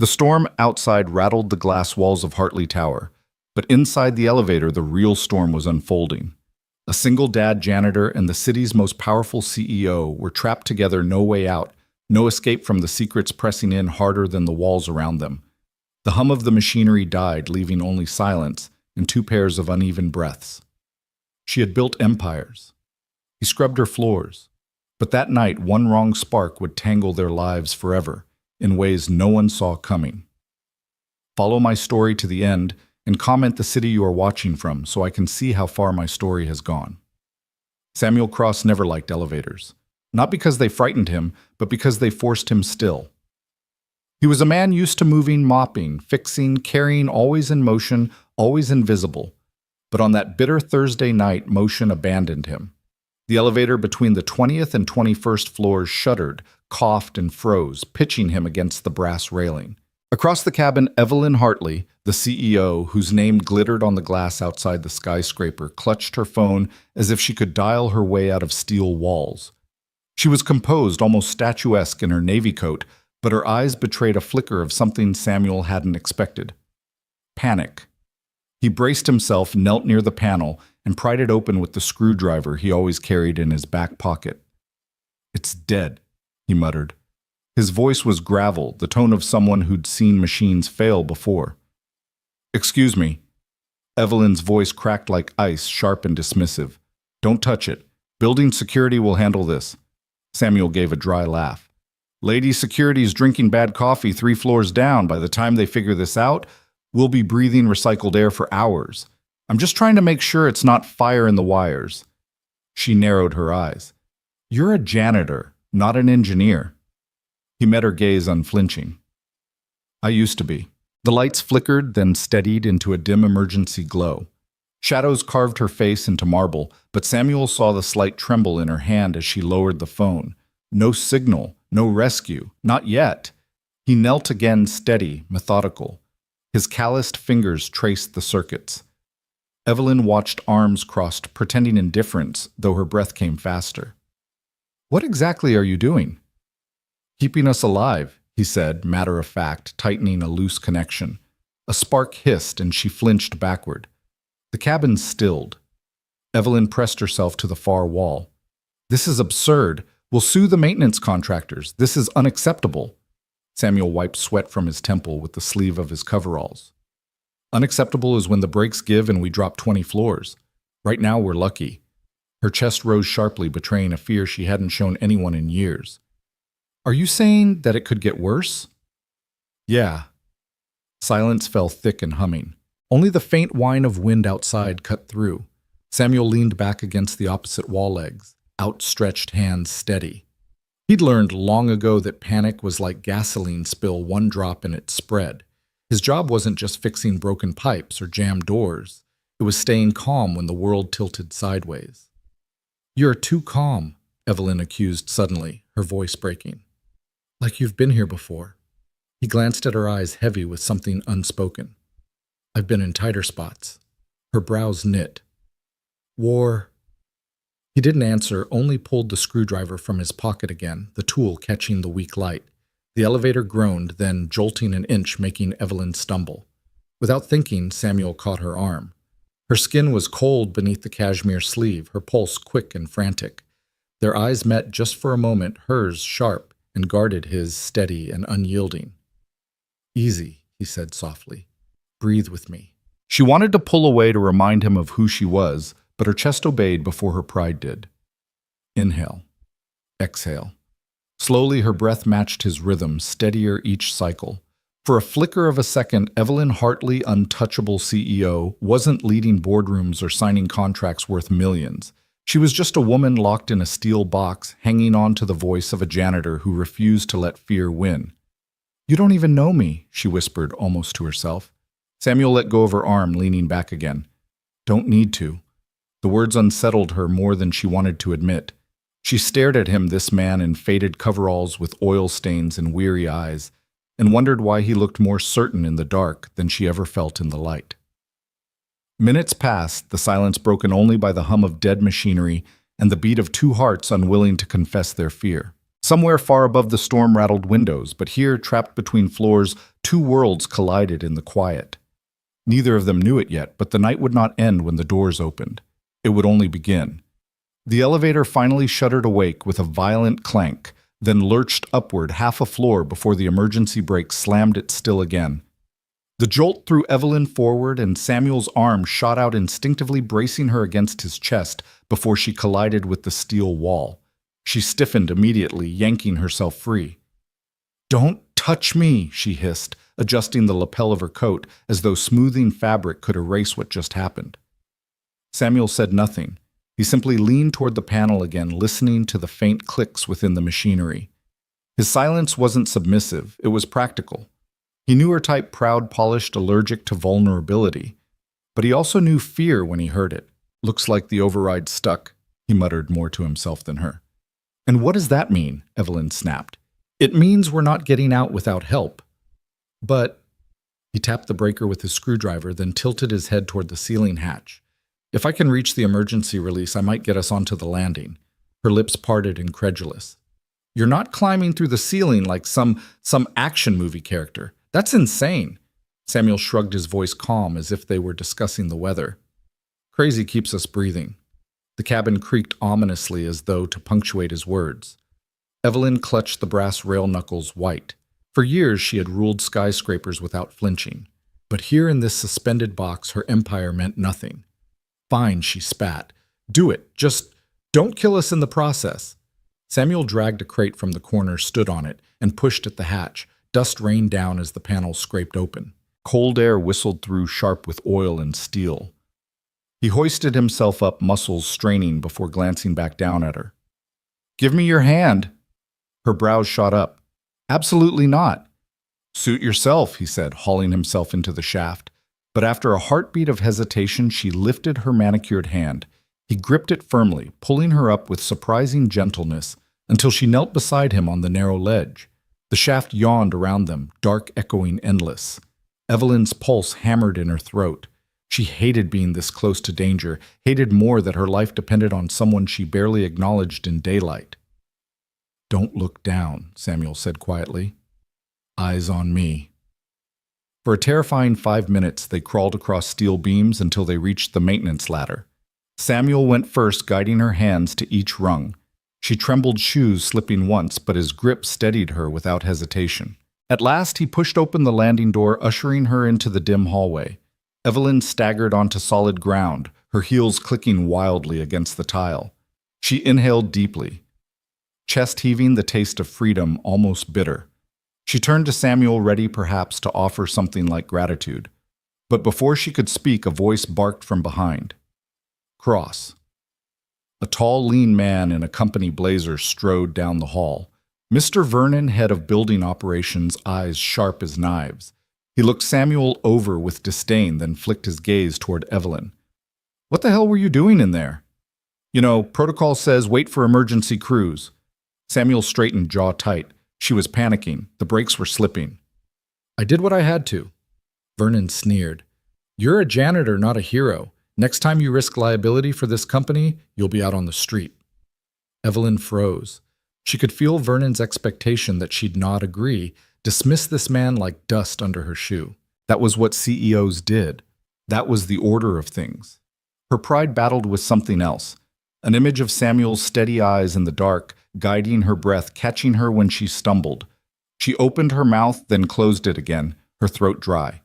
The storm outside rattled the glass walls of Hartley Tower, but inside the elevator, the real storm was unfolding. A single dad janitor and the city's most powerful CEO were trapped together, no way out, no escape from the secrets pressing in harder than the walls around them. The hum of the machinery died, leaving only silence and two pairs of uneven breaths. She had built empires. He scrubbed her floors. But that night, one wrong spark would tangle their lives forever, in ways no one saw coming. Follow my story to the end and comment the city you are watching from so I can see how far my story has gone. Samuel Cross never liked elevators, not because they frightened him, but because they forced him still. He was a man used to moving, mopping, fixing, carrying, always in motion, always invisible. But on that bitter Thursday night, motion abandoned him. The elevator between the 20th and 21st floors shuddered, coughed, and froze, pitching him against the brass railing. Across the cabin, Evelyn Hartley, the CEO, whose name glittered on the glass outside the skyscraper, clutched her phone as if she could dial her way out of steel walls. She was composed, almost statuesque in her navy coat, but her eyes betrayed a flicker of something Samuel hadn't expected. Panic. He braced himself, knelt near the panel, and pried it open with the screwdriver he always carried in his back pocket. "It's dead," he muttered. His voice was gravel, the tone of someone who'd seen machines fail before. "Excuse me." Evelyn's voice cracked like ice, sharp and dismissive. "Don't touch it. Building security will handle this." Samuel gave a dry laugh. "Lady Security's drinking bad coffee 3 floors down. By the time they figure this out, we'll be breathing recycled air for hours. I'm just trying to make sure it's not fire in the wires." She narrowed her eyes. "You're a janitor, not an engineer." He met her gaze unflinching. "I used to be." The lights flickered, then steadied into a dim emergency glow. Shadows carved her face into marble, but Samuel saw the slight tremble in her hand as she lowered the phone. No signal, no rescue, not yet. He knelt again, steady, methodical. His calloused fingers traced the circuits. Evelyn watched, arms crossed, pretending indifference, though her breath came faster. "What exactly are you doing?" "Keeping us alive," he said, matter of fact, tightening a loose connection. A spark hissed, and she flinched backward. The cabin stilled. Evelyn pressed herself to the far wall. "This is absurd. We'll sue the maintenance contractors. This is unacceptable." Samuel wiped sweat from his temple with the sleeve of his coveralls. "Unacceptable is when the brakes give and we drop 20 floors. Right now we're lucky." Her chest rose sharply, betraying a fear she hadn't shown anyone in years. "Are you saying that it could get worse?" "Yeah." Silence fell thick and humming. Only the faint whine of wind outside cut through. Samuel leaned back against the opposite wall legs, outstretched hands steady. He'd learned long ago that panic was like gasoline spill, one drop and it spread. His job wasn't just fixing broken pipes or jammed doors. It was staying calm when the world tilted sideways. "You're too calm," Evelyn accused suddenly, her voice breaking. "Like you've been here before." He glanced at her eyes, heavy with something unspoken. "I've been in tighter spots." Her brows knit. "War." He didn't answer, only pulled the screwdriver from his pocket again, the tool catching the weak light. The elevator groaned, then jolting an inch, making Evelyn stumble. Without thinking, Samuel caught her arm. Her skin was cold beneath the cashmere sleeve, her pulse quick and frantic. Their eyes met just for a moment, hers sharp, and guarded his, steady and unyielding. "Easy," he said softly. "Breathe with me." She wanted to pull away to remind him of who she was, but her chest obeyed before her pride did. Inhale. Exhale. Slowly, her breath matched his rhythm, steadier each cycle. For a flicker of a second, Evelyn Hartley, untouchable CEO, wasn't leading boardrooms or signing contracts worth millions. She was just a woman locked in a steel box, hanging on to the voice of a janitor who refused to let fear win. "You don't even know me," she whispered, almost to herself. Samuel let go of her arm, leaning back again. "Don't need to." The words unsettled her more than she wanted to admit. She stared at him, this man in faded coveralls with oil stains and weary eyes, and wondered why he looked more certain in the dark than she ever felt in the light. Minutes passed, the silence broken only by the hum of dead machinery and the beat of two hearts unwilling to confess their fear. Somewhere far above the storm-rattled windows, but here, trapped between floors, two worlds collided in the quiet. Neither of them knew it yet, but the night would not end when the doors opened. It would only begin. The elevator finally shuddered awake with a violent clank, then lurched upward half a floor before the emergency brake slammed it still again. The jolt threw Evelyn forward, and Samuel's arm shot out instinctively, bracing her against his chest before she collided with the steel wall. She stiffened immediately, yanking herself free. "Don't touch me," she hissed, adjusting the lapel of her coat as though smoothing fabric could erase what just happened. Samuel said nothing. He simply leaned toward the panel again, listening to the faint clicks within the machinery. His silence wasn't submissive, it was practical. He knew her type: proud, polished, allergic to vulnerability. But he also knew fear when he heard it. "Looks like the override stuck," he muttered more to himself than her. "And what does that mean?" Evelyn snapped. "It means we're not getting out without help." "But—" He tapped the breaker with his screwdriver, then tilted his head toward the ceiling hatch. "If I can reach the emergency release, I might get us onto the landing." Her lips parted, incredulous. "You're not climbing through the ceiling like some action movie character. That's insane." Samuel shrugged, his voice calm as if they were discussing the weather. "Crazy keeps us breathing." The cabin creaked ominously as though to punctuate his words. Evelyn clutched the brass rail knuckles white. For years she had ruled skyscrapers without flinching. But here in this suspended box, her empire meant nothing. "Fine," she spat. "Do it. Just don't kill us in the process." Samuel dragged a crate from the corner, stood on it, and pushed at the hatch. Dust rained down as the panel scraped open. Cold air whistled through, sharp with oil and steel. He hoisted himself up, muscles straining, before glancing back down at her. "Give me your hand." Her brows shot up. "Absolutely not." "Suit yourself," he said, hauling himself into the shaft. But after a heartbeat of hesitation, she lifted her manicured hand. He gripped it firmly, pulling her up with surprising gentleness until she knelt beside him on the narrow ledge. The shaft yawned around them, dark, echoing, endless. Evelyn's pulse hammered in her throat. She hated being this close to danger, hated more that her life depended on someone she barely acknowledged in daylight. "Don't look down," Samuel said quietly. "Eyes on me." For a terrifying 5 minutes, they crawled across steel beams until they reached the maintenance ladder. Samuel went first, guiding her hands to each rung. She trembled, shoes slipping once, but his grip steadied her without hesitation. At last, he pushed open the landing door, ushering her into the dim hallway. Evelyn staggered onto solid ground, her heels clicking wildly against the tile. She inhaled deeply, chest heaving, the taste of freedom almost bitter. She turned to Samuel, ready perhaps to offer something like gratitude. But before she could speak, a voice barked from behind. "Cross." A tall, lean man in a company blazer strode down the hall. Mr. Vernon, head of building operations, eyes sharp as knives. He looked Samuel over with disdain, then flicked his gaze toward Evelyn. "What the hell were you doing in there?" "You know, protocol says wait for emergency crews." Samuel straightened, jaw tight. She was panicking. The brakes were slipping. "I did what I had to." Vernon sneered. "You're a janitor, not a hero. Next time you risk liability for this company, you'll be out on the street." Evelyn froze. She could feel Vernon's expectation that she'd not agree, dismiss this man like dust under her shoe. That was what CEOs did. That was the order of things. Her pride battled with something else. An image of Samuel's steady eyes in the dark, guiding her breath, catching her when she stumbled. She opened her mouth, then closed it again, her throat dry.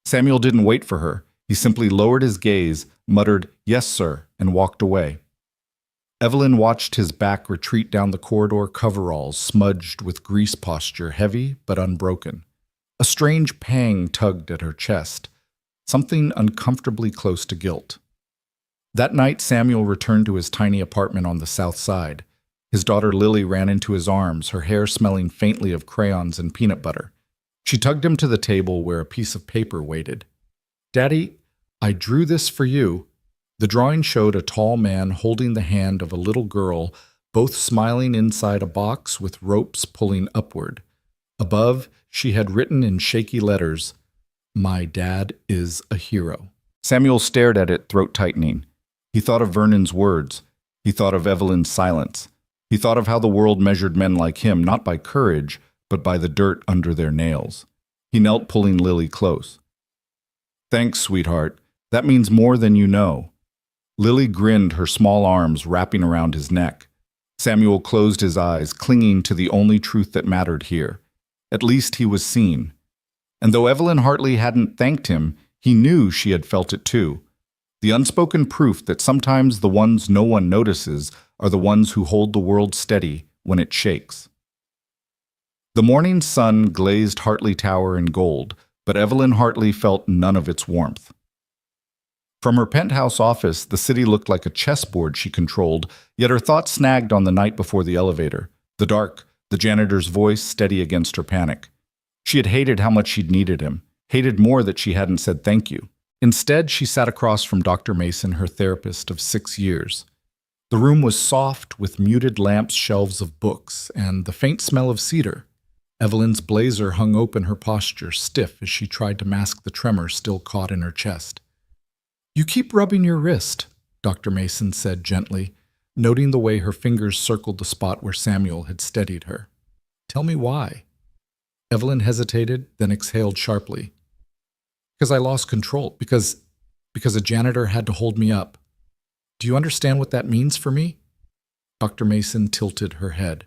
Samuel didn't wait for her. He simply lowered his gaze, muttered, "Yes, sir," and walked away. Evelyn watched his back retreat down the corridor, coveralls smudged with grease, posture heavy but unbroken. A strange pang tugged at her chest, something uncomfortably close to guilt. That night, Samuel returned to his tiny apartment on the south side. His daughter Lily ran into his arms, her hair smelling faintly of crayons and peanut butter. She tugged him to the table where a piece of paper waited. "Daddy, I drew this for you." The drawing showed a tall man holding the hand of a little girl, both smiling inside a box with ropes pulling upward. Above, she had written in shaky letters, "My dad is a hero." Samuel stared at it, throat tightening. He thought of Vernon's words. He thought of Evelyn's silence. He thought of how the world measured men like him not by courage, but by the dirt under their nails. He knelt, pulling Lily close. "Thanks, sweetheart. That means more than you know." Lily grinned, her small arms wrapping around his neck. Samuel closed his eyes, clinging to the only truth that mattered here. At least he was seen. And though Evelyn Hartley hadn't thanked him, he knew she had felt it too. The unspoken proof that sometimes the ones no one notices are the ones who hold the world steady when it shakes. The morning sun glazed Hartley Tower in gold, but Evelyn Hartley felt none of its warmth. From her penthouse office, the city looked like a chessboard she controlled, yet her thoughts snagged on the night before the elevator. The dark, the janitor's voice steady against her panic. She had hated how much she'd needed him, hated more that she hadn't said thank you. Instead, she sat across from Dr. Mason, her therapist of 6 years. The room was soft, with muted lamps, shelves of books, and the faint smell of cedar. Evelyn's blazer hung open, her posture stiff as she tried to mask the tremor still caught in her chest. "You keep rubbing your wrist," Dr. Mason said gently, noting the way her fingers circled the spot where Samuel had steadied her. "Tell me why." Evelyn hesitated, then exhaled sharply. "Because I lost control. Because a janitor had to hold me up. Do you understand what that means for me?" Dr. Mason tilted her head.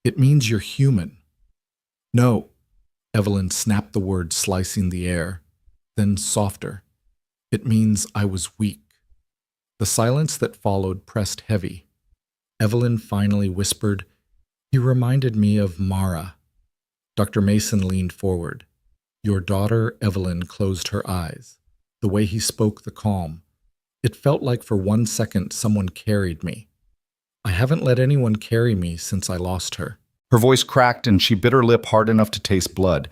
"It means you're human." "No." Evelyn snapped the word, slicing the air. Then softer. "It means I was weak." The silence that followed pressed heavy. Evelyn finally whispered, "He reminded me of Mara." Dr. Mason leaned forward. Your daughter, Evelyn, closed her eyes. The way he spoke, the calm. It felt like for 1 second someone carried me. I haven't let anyone carry me since I lost her. Her voice cracked and she bit her lip hard enough to taste blood.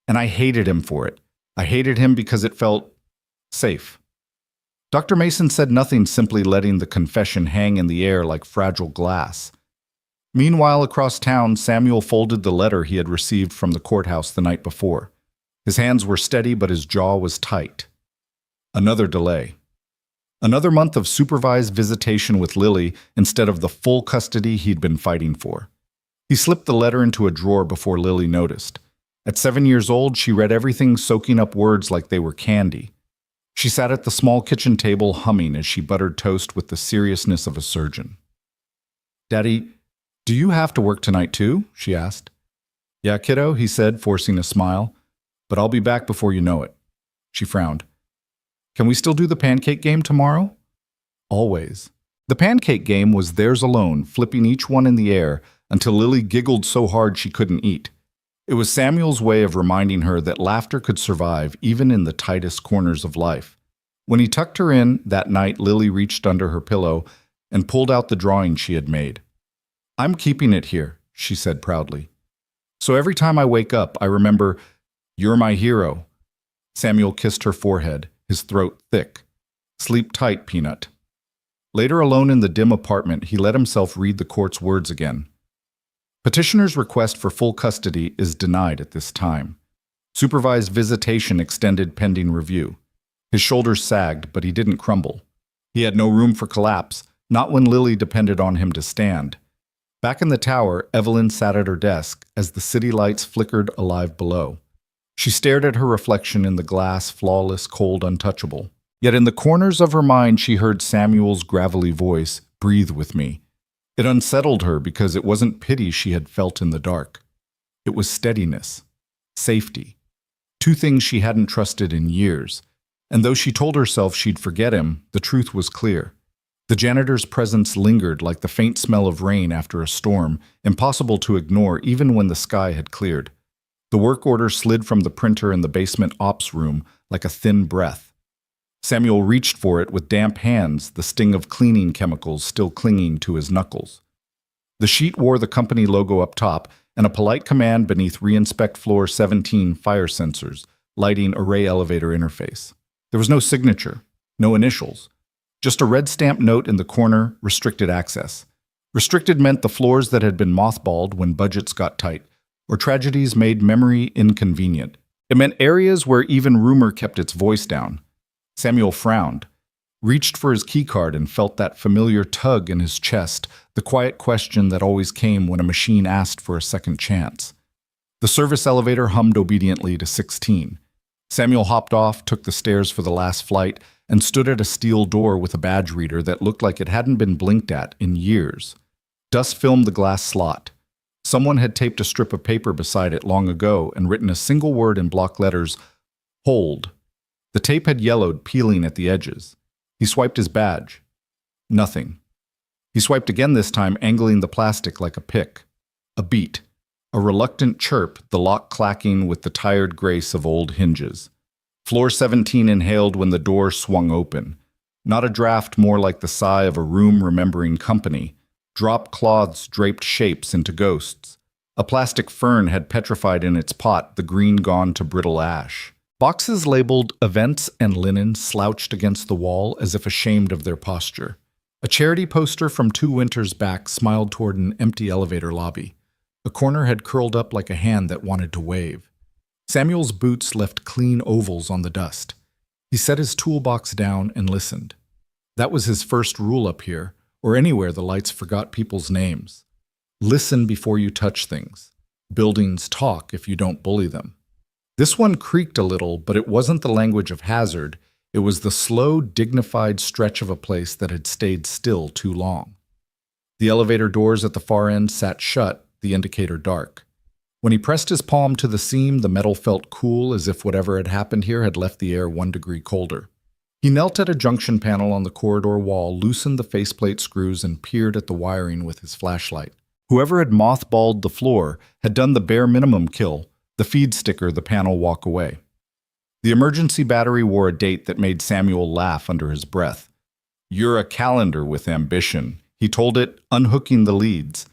And I hated him for it. I hated him because it felt safe. Dr. Mason said nothing, simply letting the confession hang in the air like fragile glass. Meanwhile, across town, Samuel folded the letter he had received from the courthouse the night before. His hands were steady, but his jaw was tight. Another delay. Another month of supervised visitation with Lily instead of the full custody he'd been fighting for. He slipped the letter into a drawer before Lily noticed. At 7 years old, she read everything, soaking up words like they were candy. She sat at the small kitchen table humming as she buttered toast with the seriousness of a surgeon. "Daddy, do you have to work tonight too?" she asked. "Yeah, kiddo," he said, forcing a smile. "But I'll be back before you know it." She frowned. "Can we still do the pancake game tomorrow?" "Always." The pancake game was theirs alone, flipping each one in the air until Lily giggled so hard she couldn't eat. It was Samuel's way of reminding her that laughter could survive even in the tightest corners of life. When he tucked her in that night, Lily reached under her pillow and pulled out the drawing she had made. "I'm keeping it here," she said proudly. "So every time I wake up, I remember, you're my hero." Samuel kissed her forehead, his throat thick. "Sleep tight, Peanut." Later, alone in the dim apartment, he let himself read the court's words again. Petitioner's request for full custody is denied at this time. Supervised visitation extended pending review. His shoulders sagged, but he didn't crumble. He had no room for collapse, not when Lily depended on him to stand. Back in the tower, Evelyn sat at her desk as the city lights flickered alive below. She stared at her reflection in the glass, flawless, cold, untouchable. Yet in the corners of her mind she heard Samuel's gravelly voice, "Breathe with me." It unsettled her because it wasn't pity she had felt in the dark. It was steadiness, safety, 2 things she hadn't trusted in years. And though she told herself she'd forget him, the truth was clear. The janitor's presence lingered like the faint smell of rain after a storm, impossible to ignore even when the sky had cleared. The work order slid from the printer in the basement ops room like a thin breath. Samuel reached for it with damp hands, the sting of cleaning chemicals still clinging to his knuckles. The sheet wore the company logo up top and a polite command beneath Reinspect Floor 17 fire sensors, lighting array elevator interface. There was no signature, no initials. Just a red stamp note in the corner, restricted access. Restricted meant the floors that had been mothballed when budgets got tight, or tragedies made memory inconvenient. It meant areas where even rumor kept its voice down. Samuel frowned. reached for his keycard and felt that familiar tug in his chest, the quiet question that always came when a machine asked for a second chance. The service elevator hummed obediently to 16. Samuel hopped off, took the stairs for the last flight, and stood at a steel door with a badge reader that looked like it hadn't been blinked at in years. Dust filmed the glass slot. Someone had taped a strip of paper beside it long ago and written a single word in block letters, "Hold." The tape had yellowed, peeling at the edges. He swiped his badge. Nothing. He swiped again this time, angling the plastic like a pick. A beat. A reluctant chirp, the lock clacking with the tired grace of old hinges. Floor 17 inhaled when the door swung open. Not a draft, more like the sigh of a room remembering company. Drop cloths draped shapes into ghosts. A plastic fern had petrified in its pot, the green gone to brittle ash. Boxes labeled events and linen slouched against the wall as if ashamed of their posture. A charity poster from 2 winters back smiled toward an empty elevator lobby. A corner had curled up like a hand that wanted to wave. Samuel's boots left clean ovals on the dust. He set his toolbox down and listened. That was his first rule up here, or anywhere the lights forgot people's names. Listen before you touch things. Buildings talk if you don't bully them. This one creaked a little, but it wasn't the language of hazard. It was the slow, dignified stretch of a place that had stayed still too long. The elevator doors at the far end sat shut, the indicator dark. When he pressed his palm to the seam, the metal felt cool, as if whatever had happened here had left the air 1 degree colder. He knelt at a junction panel on the corridor wall, loosened the faceplate screws, and peered at the wiring with his flashlight. Whoever had mothballed the floor had done the bare minimum kill, the feed sticker the panel walk away. The emergency battery wore a date that made Samuel laugh under his breath. "You're a calendar with ambition," he told it, unhooking the leads.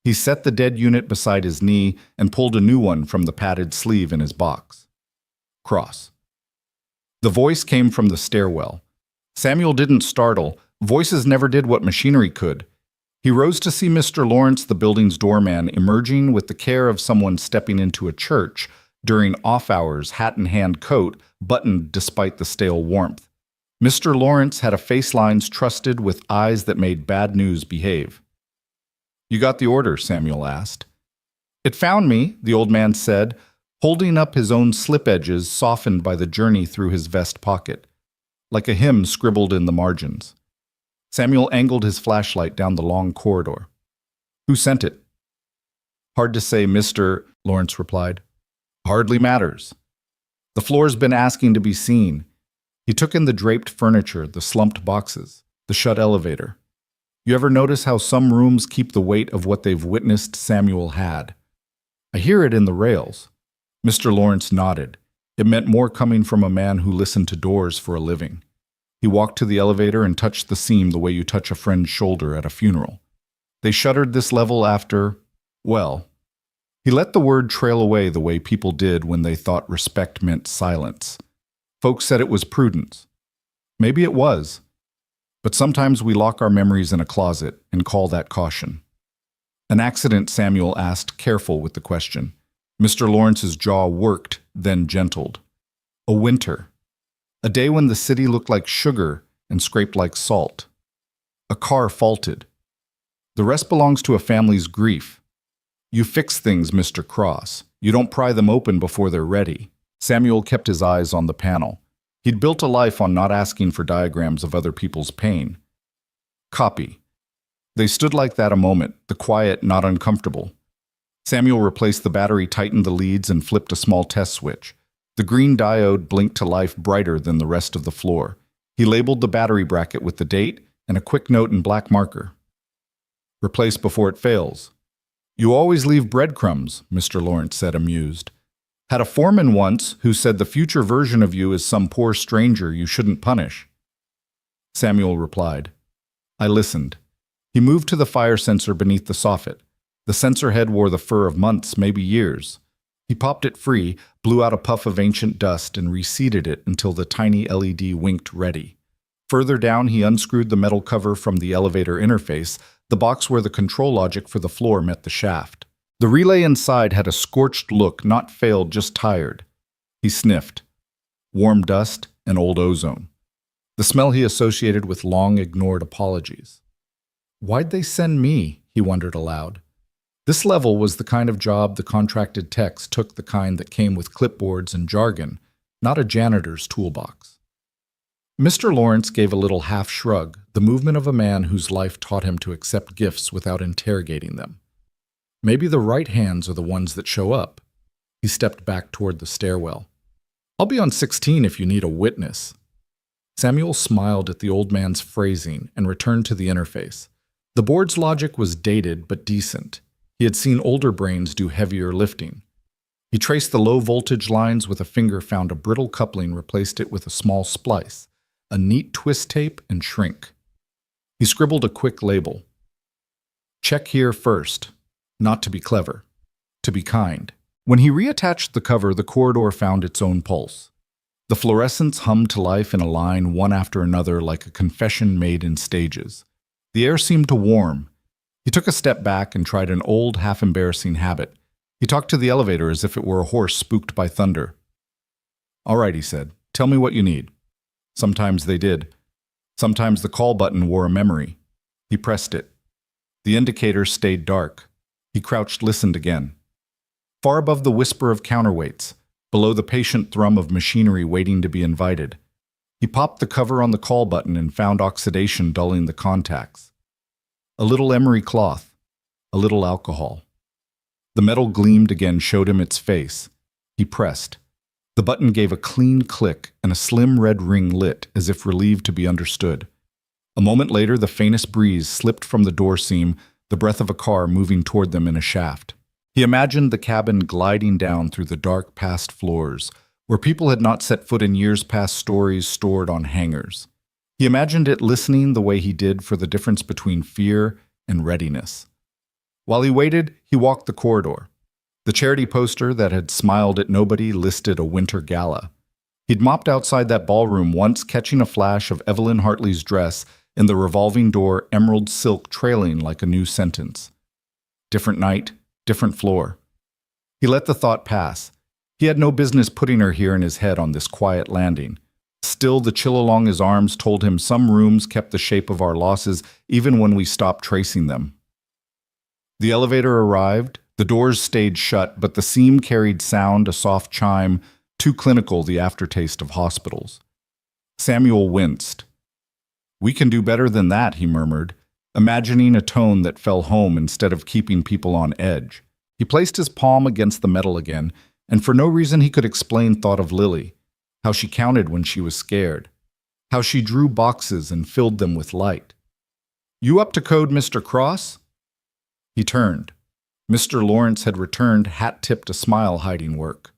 He set the dead unit beside his knee and pulled a new one from the padded sleeve in his box. Cross. The voice came from the stairwell. Samuel didn't startle. Voices never did what machinery could. He rose to see Mr. Lawrence, the building's doorman, emerging with the care of someone stepping into a church during off-hours, hat-in-hand coat, buttoned despite the stale warmth. Mr. Lawrence had a face lines trusted with eyes that made bad news behave. "You got the order?" Samuel asked. "It found me," the old man said, holding up his own slip edges softened by the journey through his vest pocket, like a hymn scribbled in the margins. Samuel angled his flashlight down the long corridor. "Who sent it?" "Hard to say, Mr. Lawrence replied. "Hardly matters. The floor's been asking to be seen." He took in the draped furniture, the slumped boxes, the shut elevator. "You ever notice how some rooms keep the weight of what they've witnessed?" Samuel had. "I hear it in the rails." Mr. Lawrence nodded. It meant more coming from a man who listened to doors for a living. He walked to the elevator and touched the seam the way you touch a friend's shoulder at a funeral. They shuttered this level after, well, he let the word trail away the way people did when they thought respect meant silence. Folks said it was prudence. Maybe it was. But sometimes we lock our memories in a closet and call that caution. "An accident?" Samuel asked, careful with the question. Mr. Lawrence's jaw worked, then gentled. "A winter. A day when the city looked like sugar and scraped like salt. A car faulted. The rest belongs to a family's grief. You fix things, Mr. Cross. You don't pry them open before they're ready." Samuel kept his eyes on the panel. He'd built a life on not asking for diagrams of other people's pain. Copy. They stood like that a moment, the quiet, not uncomfortable. Samuel replaced the battery, tightened the leads, and flipped a small test switch. The green diode blinked to life brighter than the rest of the floor. He labeled the battery bracket with the date and a quick note in black marker. "Replace before it fails." "You always leave breadcrumbs," Mr. Lawrence said, amused. "Had a foreman once who said the future version of you is some poor stranger you shouldn't punish." Samuel replied. I listened. He moved to the fire sensor beneath the soffit. The sensor head wore the fur of months, maybe years. He popped it free, blew out a puff of ancient dust, and reseated it until the tiny LED winked ready. Further down, he unscrewed the metal cover from the elevator interface, the box where the control logic for the floor met the shaft. The relay inside had a scorched look, not failed, just tired. He sniffed. Warm dust and old ozone. The the smell he associated with long-ignored apologies. Why'd they send me? He wondered aloud. This level was the kind of job the contracted techs took, the kind that came with clipboards and jargon, not a janitor's toolbox. Mr. Lawrence gave a little half shrug, the movement of a man whose life taught him to accept gifts without interrogating them. Maybe the right hands are the ones that show up. He stepped back toward the stairwell. I'll be on 16 if you need a witness. Samuel smiled at the old man's phrasing and returned to the interface. The board's logic was dated but decent. He had seen older brains do heavier lifting. He traced the low-voltage lines with a finger, found a brittle coupling, replaced it with a small splice, a neat twist tape, and shrink. He scribbled a quick label. Check here first. Not to be clever. To be kind. When he reattached the cover, the corridor found its own pulse. The fluorescents hummed to life in a line, one after another, like a confession made in stages. The air seemed to warm. He took a step back and tried an old, half-embarrassing habit. He talked to the elevator as if it were a horse spooked by thunder. All right, he said. Tell me what you need. Sometimes they did. Sometimes the call button wore a memory. He pressed it. The indicator stayed dark. He crouched, listened again. Far above the whisper of counterweights, below the patient thrum of machinery waiting to be invited, he popped the cover on the call button and found oxidation dulling the contacts. A little emery cloth, a little alcohol. The metal gleamed again, showed him its face. He pressed. The button gave a clean click, and a slim red ring lit, as if relieved to be understood. A moment later, the faintest breeze slipped from the door seam, the breath of a car moving toward them in a shaft. He imagined the cabin gliding down through the dark past floors, where people had not set foot in years past, stories stored on hangars. He imagined it listening the way he did for the difference between fear and readiness. While he waited, he walked the corridor. The charity poster that had smiled at nobody listed a winter gala. He'd mopped outside that ballroom once, catching a flash of Evelyn Hartley's dress in the revolving door, emerald silk trailing like a new sentence. Different night, different floor. He let the thought pass. He had no business putting her here in his head on this quiet landing. Still, the chill along his arms told him some rooms kept the shape of our losses even when we stopped tracing them. The elevator arrived. The doors stayed shut, but the seam carried sound, a soft chime, too clinical, the aftertaste of hospitals. Samuel winced. We can do better than that, he murmured, imagining a tone that fell home instead of keeping people on edge. He placed his palm against the metal again, and for no reason he could explain thought of Lily, how she counted when she was scared, how she drew boxes and filled them with light. You up to code, Mr. Cross? He turned. Mr. Lawrence had returned, hat-tipped, a smile hiding work.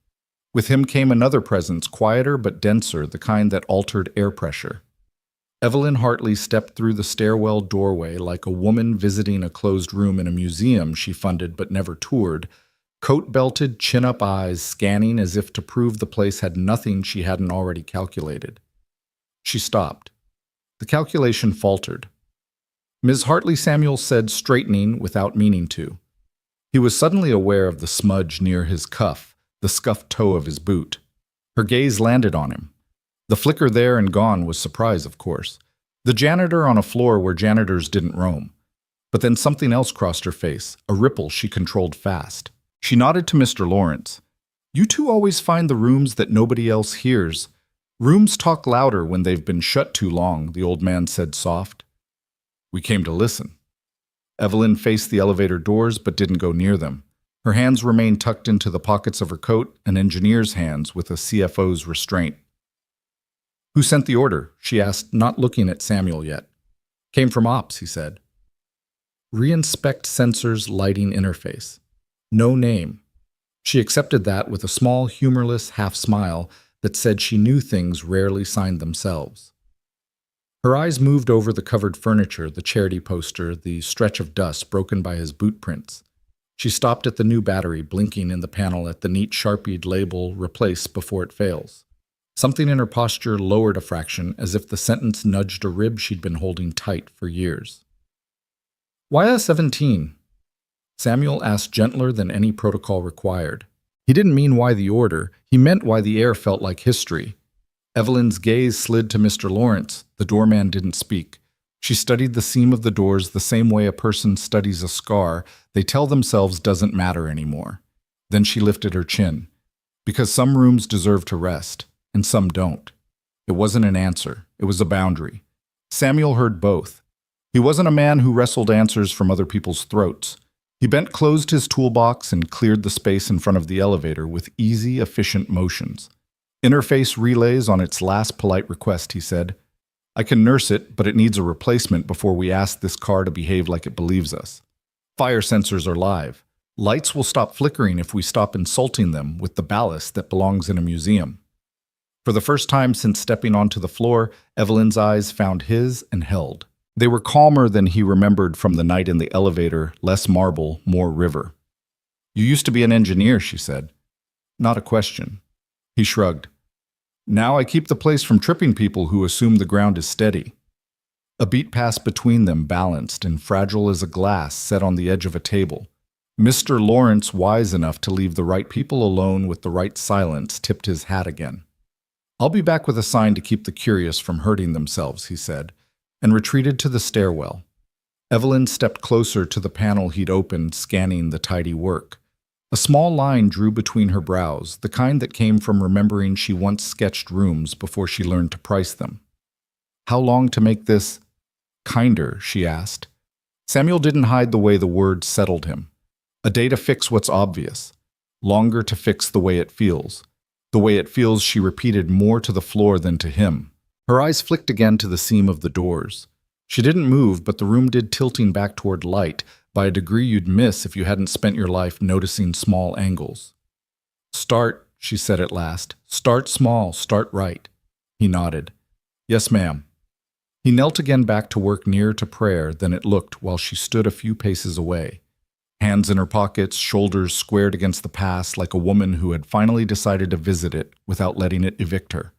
With him came another presence, quieter but denser, the kind that altered air pressure. Evelyn Hartley stepped through the stairwell doorway like a woman visiting a closed room in a museum she funded but never toured, coat-belted, chin-up eyes scanning as if to prove the place had nothing she hadn't already calculated. She stopped. The calculation faltered. Ms. Hartley, Samuel said, straightening without meaning to. He was suddenly aware of the smudge near his cuff, the scuffed toe of his boot. Her gaze landed on him. The flicker there and gone was surprise, of course. The janitor on a floor where janitors didn't roam. But then something else crossed her face, a ripple she controlled fast. She nodded to Mr. Lawrence. You two always find the rooms that nobody else hears. Rooms talk louder when they've been shut too long, the old man said soft. We came to listen. Evelyn faced the elevator doors but didn't go near them. Her hands remained tucked into the pockets of her coat, an engineer's hands with a CFO's restraint. Who sent the order? She asked, not looking at Samuel yet. Came from Ops, he said. Reinspect sensors lighting interface. No name. She accepted that with a small, humorless half-smile that said she knew things rarely signed themselves. Her eyes moved over the covered furniture, the charity poster, the stretch of dust broken by his boot prints. She stopped at the new battery, blinking in the panel at the neat Sharpied label, replace before it fails. Something in her posture lowered a fraction, as if the sentence nudged a rib she'd been holding tight for years. Why a 17? Samuel asked, gentler than any protocol required. He didn't mean why the order, he meant why the air felt like history. Evelyn's gaze slid to Mr. Lawrence. The doorman didn't speak. She studied the seam of the doors the same way a person studies a scar they tell themselves doesn't matter anymore. Then she lifted her chin. Because some rooms deserve to rest, and some don't. It wasn't an answer. It was a boundary. Samuel heard both. He wasn't a man who wrestled answers from other people's throats. He closed his toolbox and cleared the space in front of the elevator with easy, efficient motions. Interface relays on its last polite request, he said. I can nurse it, but it needs a replacement before we ask this car to behave like it believes us. Fire sensors are live. Lights will stop flickering if we stop insulting them with the ballast that belongs in a museum. For the first time since stepping onto the floor, Evelyn's eyes found his and held. They were calmer than he remembered from the night in the elevator, less marble, more river. You used to be an engineer, she said. Not a question. He shrugged. Now I keep the place from tripping people who assume the ground is steady. A beat passed between them, balanced and fragile as a glass set on the edge of a table. Mr. Lawrence, wise enough to leave the right people alone with the right silence, tipped his hat again. I'll be back with a sign to keep the curious from hurting themselves, he said, and retreated to the stairwell. Evelyn stepped closer to the panel he'd opened, scanning the tidy work. A small line drew between her brows, the kind that came from remembering she once sketched rooms before she learned to price them. How long to make this kinder, she asked. Samuel didn't hide the way the words settled him. A day to fix what's obvious. Longer to fix the way it feels. The way it feels, she repeated more to the floor than to him. Her eyes flicked again to the seam of the doors. She didn't move, but the room did, tilting back toward light, by a degree you'd miss if you hadn't spent your life noticing small angles. Start, she said at last. Start small, start right. He nodded. Yes, ma'am. He knelt again back to work nearer to prayer than it looked while she stood a few paces away. Hands in her pockets, shoulders squared against the past like a woman who had finally decided to visit it without letting it evict her.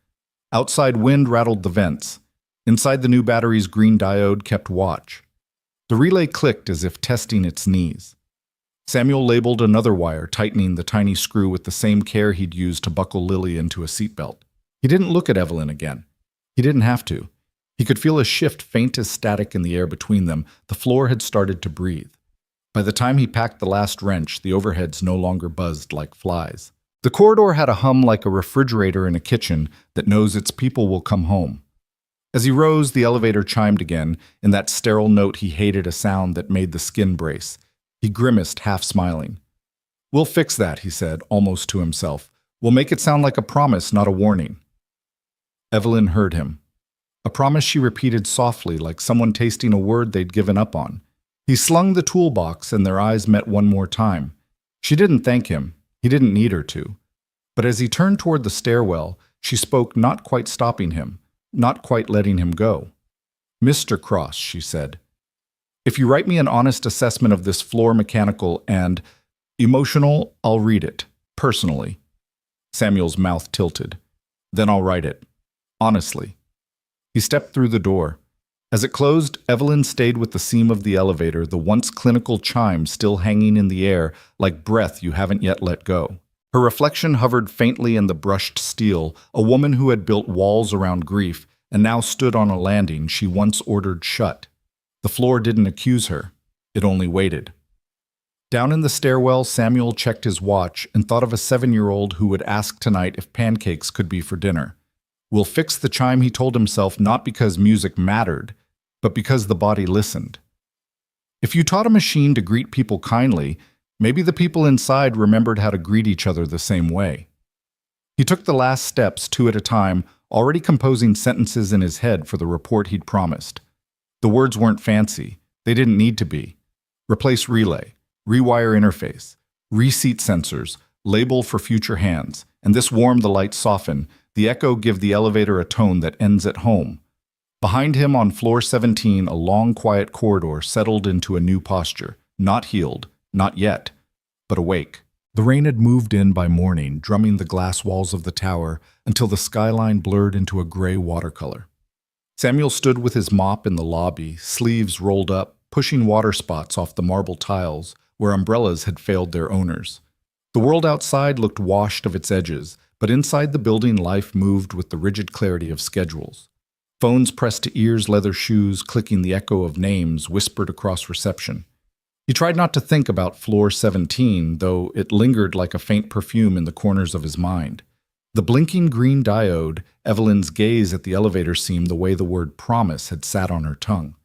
Outside wind rattled the vents. Inside the new battery's green diode kept watch. The relay clicked as if testing its knees. Samuel labeled another wire, tightening the tiny screw with the same care he'd used to buckle Lily into a seatbelt. He didn't look at Evelyn again. He didn't have to. He could feel a shift faint as static in the air between them. The floor had started to breathe. By the time he packed the last wrench, the overheads no longer buzzed like flies. The corridor had a hum like a refrigerator in a kitchen that knows its people will come home. As he rose, the elevator chimed again, in that sterile note he hated, a sound that made the skin brace. He grimaced, half smiling. We'll fix that, he said, almost to himself. We'll make it sound like a promise, not a warning. Evelyn heard him. A promise she repeated softly, like someone tasting a word they'd given up on. He slung the toolbox, and their eyes met one more time. She didn't thank him. He didn't need her to. But as he turned toward the stairwell, she spoke, not quite stopping him. Not quite letting him go. Mr. Cross, she said, if you write me an honest assessment of this floor mechanical and emotional, I'll read it, personally. Samuel's mouth tilted. Then I'll write it. Honestly. He stepped through the door. As it closed, Evelyn stayed with the seam of the elevator, the once clinical chime still hanging in the air like breath you haven't yet let go. Her reflection hovered faintly in the brushed steel, a woman who had built walls around grief and now stood on a landing she once ordered shut. The floor didn't accuse her. It only waited. Down in the stairwell, Samuel checked his watch and thought of a 7-year-old who would ask tonight if pancakes could be for dinner. We'll fix the chime, he told himself, not because music mattered, but because the body listened. If you taught a machine to greet people kindly, maybe the people inside remembered how to greet each other the same way. He took the last steps, 2 at a time, already composing sentences in his head for the report he'd promised. The words weren't fancy. They didn't need to be. Replace relay, rewire interface, reseat sensors, label for future hands, and this warm the light soften, the echo give the elevator a tone that ends at home. Behind him on floor 17, a long, quiet corridor settled into a new posture, not healed, not yet, but awake. The rain had moved in by morning, drumming the glass walls of the tower until the skyline blurred into a gray watercolor. Samuel stood with his mop in the lobby, sleeves rolled up, pushing water spots off the marble tiles where umbrellas had failed their owners. The world outside looked washed of its edges, But inside the building, life moved with the rigid clarity of schedules. Phones pressed to ears, leather shoes, clicking the echo of names whispered across reception. He tried not to think about floor 17, though it lingered like a faint perfume in the corners of his mind. The blinking green diode, Evelyn's gaze at the elevator seemed the way the word promise had sat on her tongue.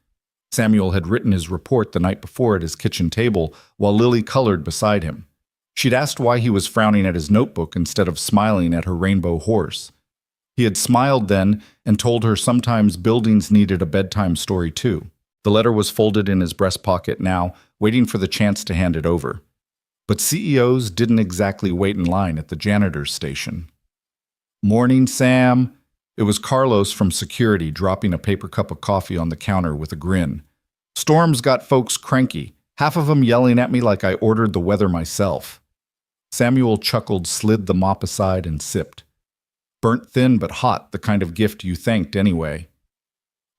Samuel had written his report the night before at his kitchen table, while Lily colored beside him. She'd asked why he was frowning at his notebook instead of smiling at her rainbow horse. He had smiled then and told her sometimes buildings needed a bedtime story too. The letter was folded in his breast pocket now, waiting for the chance to hand it over. But CEOs didn't exactly wait in line at the janitor's station. "Morning, Sam." It was Carlos from security dropping a paper cup of coffee on the counter with a grin. "Storm's got folks cranky, half of them yelling at me like I ordered the weather myself." Samuel chuckled, slid the mop aside, and sipped. "Burnt thin but hot, the kind of gift you thanked anyway."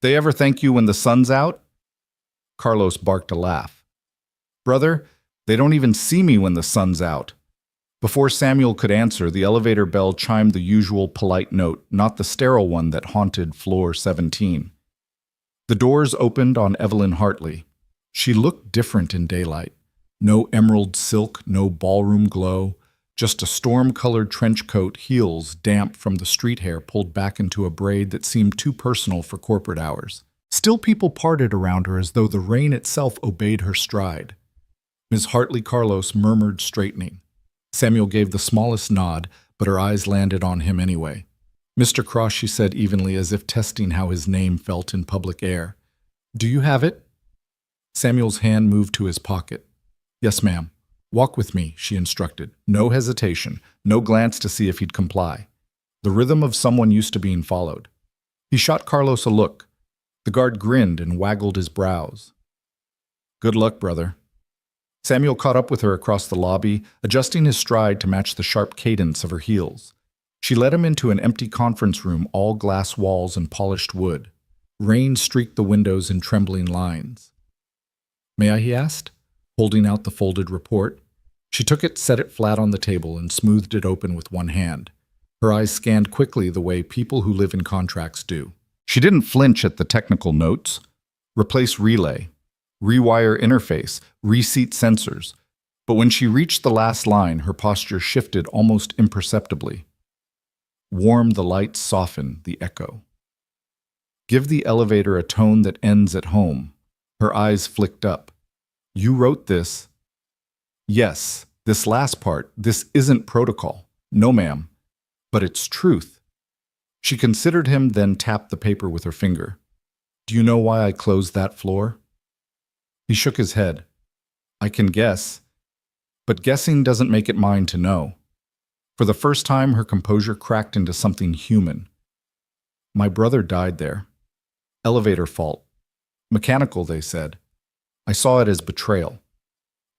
"They ever thank you when the sun's out?" Carlos barked a laugh. "Brother, they don't even see me when the sun's out." Before Samuel could answer, the elevator bell chimed the usual polite note, not the sterile one that haunted floor 17. The doors opened on Evelyn Hartley. She looked different in daylight. No emerald silk, no ballroom glow, just a storm-colored trench coat, heels damp from the street hair pulled back into a braid that seemed too personal for corporate hours. Still, people parted around her as though the rain itself obeyed her stride. Ms. Hartley, Carlos murmured, straightening. Samuel gave the smallest nod, but her eyes landed on him anyway. "Mr. Cross," she said evenly, as if testing how his name felt in public air. "Do you have it?" Samuel's hand moved to his pocket. "Yes, ma'am. Walk with me," she instructed. No hesitation, no glance to see if he'd comply. The rhythm of someone used to being followed. He shot Carlos a look. The guard grinned and waggled his brows. "Good luck, brother." Samuel caught up with her across the lobby, adjusting his stride to match the sharp cadence of her heels. She led him into an empty conference room, all glass walls and polished wood. Rain streaked the windows in trembling lines. "May I?" he asked, holding out the folded report. She took it, set it flat on the table, and smoothed it open with one hand. Her eyes scanned quickly the way people who live in contracts do. She didn't flinch at the technical notes. Replace relay, rewire interface, reseat sensors. But when she reached the last line, her posture shifted almost imperceptibly. Warm the lights, soften the echo. Give the elevator a tone that ends at home. Her eyes flicked up. "You wrote this." "Yes, this last part. This isn't protocol." "No, ma'am. But it's truth." She considered him, then tapped the paper with her finger. "Do you know why I closed that floor?" He shook his head. "I can guess. But guessing doesn't make it mine to know." For the first time, her composure cracked into something human. "My brother died there. Elevator fault. Mechanical, they said. I saw it as betrayal.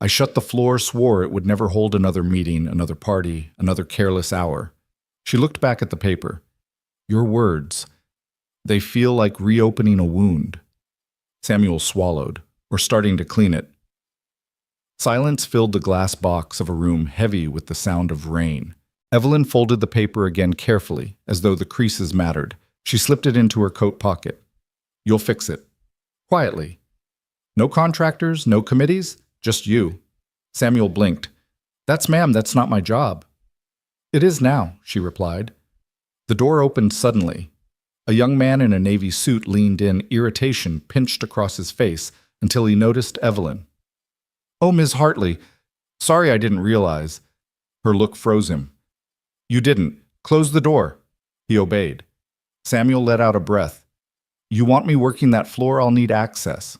I shut the floor, swore it would never hold another meeting, another party, another careless hour." She looked back at the paper. "Your words. They feel like reopening a wound." Samuel swallowed, or starting to clean it. Silence filled the glass box of a room heavy with the sound of rain. Evelyn folded the paper again carefully, as though the creases mattered. She slipped it into her coat pocket. "You'll fix it." Quietly. "No contractors, no committees, just you." Samuel blinked. Ma'am, that's not my job." "It is now," she replied. The door opened suddenly. A young man in a navy suit leaned in, irritation pinched across his face until he noticed Evelyn. "Oh, Ms. Hartley. Sorry, I didn't realize." Her look froze him. "You didn't. Close the door." He obeyed. Samuel let out a breath. "You want me working that floor? I'll need access.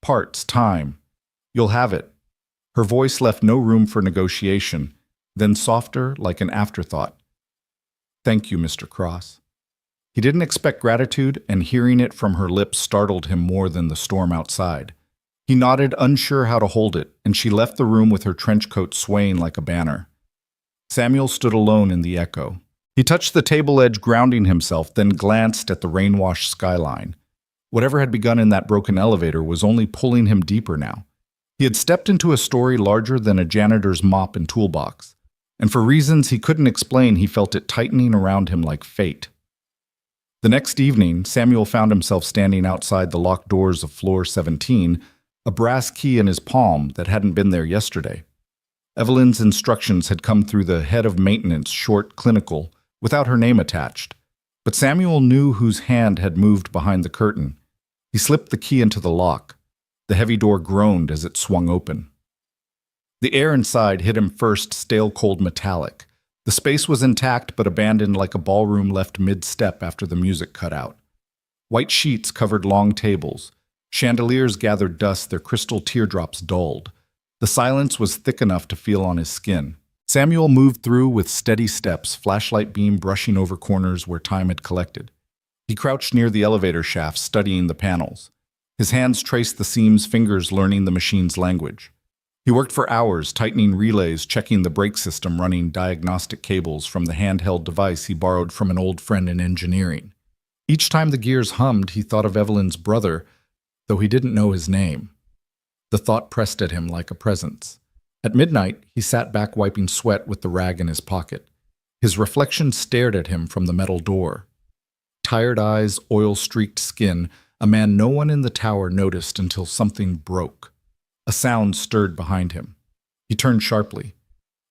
Parts, time. You'll have it." Her voice left no room for negotiation, then softer, like an afterthought. "Thank you, Mr. Cross." He didn't expect gratitude, and hearing it from her lips startled him more than the storm outside. He nodded, unsure how to hold it, and she left the room with her trench coat swaying like a banner. Samuel stood alone in the echo. He touched the table edge, grounding himself, then glanced at the rain-washed skyline. Whatever had begun in that broken elevator was only pulling him deeper now. He had stepped into a story larger than a janitor's mop and toolbox, and for reasons he couldn't explain, he felt it tightening around him like fate. The next evening, Samuel found himself standing outside the locked doors of floor 17, a brass key in his palm that hadn't been there yesterday. Evelyn's instructions had come through the head of maintenance, short, clinical, without her name attached. But Samuel knew whose hand had moved behind the curtain. He slipped the key into the lock. The heavy door groaned as it swung open. The air inside hit him first, stale-cold metallic. The space was intact but abandoned like a ballroom left mid-step after the music cut out. White sheets covered long tables. Chandeliers gathered dust, their crystal teardrops dulled. The silence was thick enough to feel on his skin. Samuel moved through with steady steps, flashlight beam brushing over corners where time had collected. He crouched near the elevator shaft, studying the panels. His hands traced the seams, fingers learning the machine's language. He worked for hours, tightening relays, checking the brake system, running diagnostic cables from the handheld device he borrowed from an old friend in engineering. Each time the gears hummed, he thought of Evelyn's brother, though he didn't know his name. The thought pressed at him like a presence. At midnight, he sat back wiping sweat with the rag in his pocket. His reflection stared at him from the metal door. Tired eyes, oil-streaked skin, a man no one in the tower noticed until something broke. A sound stirred behind him. He turned sharply.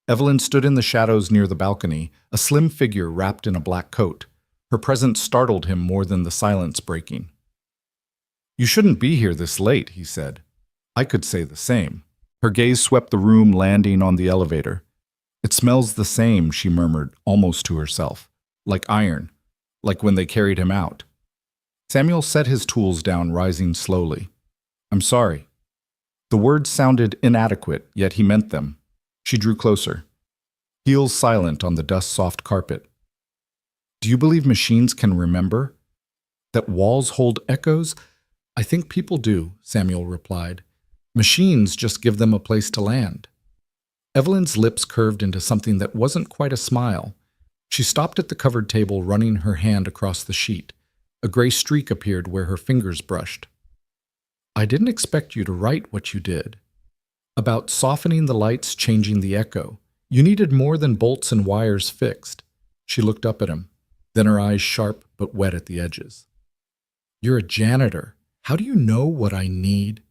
Evelyn stood in the shadows near the balcony, a slim figure wrapped in a black coat. Her presence startled him more than the silence breaking. "You shouldn't be here this late," he said. I could say the same. Her gaze swept the room, landing on the elevator. "It smells the same," she murmured, almost to herself. "Like iron. Like when they carried him out." Samuel set his tools down, rising slowly. "I'm sorry." The words sounded inadequate, yet he meant them. She drew closer. Heels silent on the dust-soft carpet. "Do you believe machines can remember? That walls hold echoes?" "I think people do," Samuel replied. "Machines just give them a place to land." Evelyn's lips curved into something that wasn't quite a smile. She stopped at the covered table, running her hand across the sheet. A gray streak appeared where her fingers brushed. "I didn't expect you to write what you did. About softening the lights, changing the echo. You needed more than bolts and wires fixed." She looked up at him, then her eyes sharp but wet at the edges. "You're a janitor. How do you know what I need?"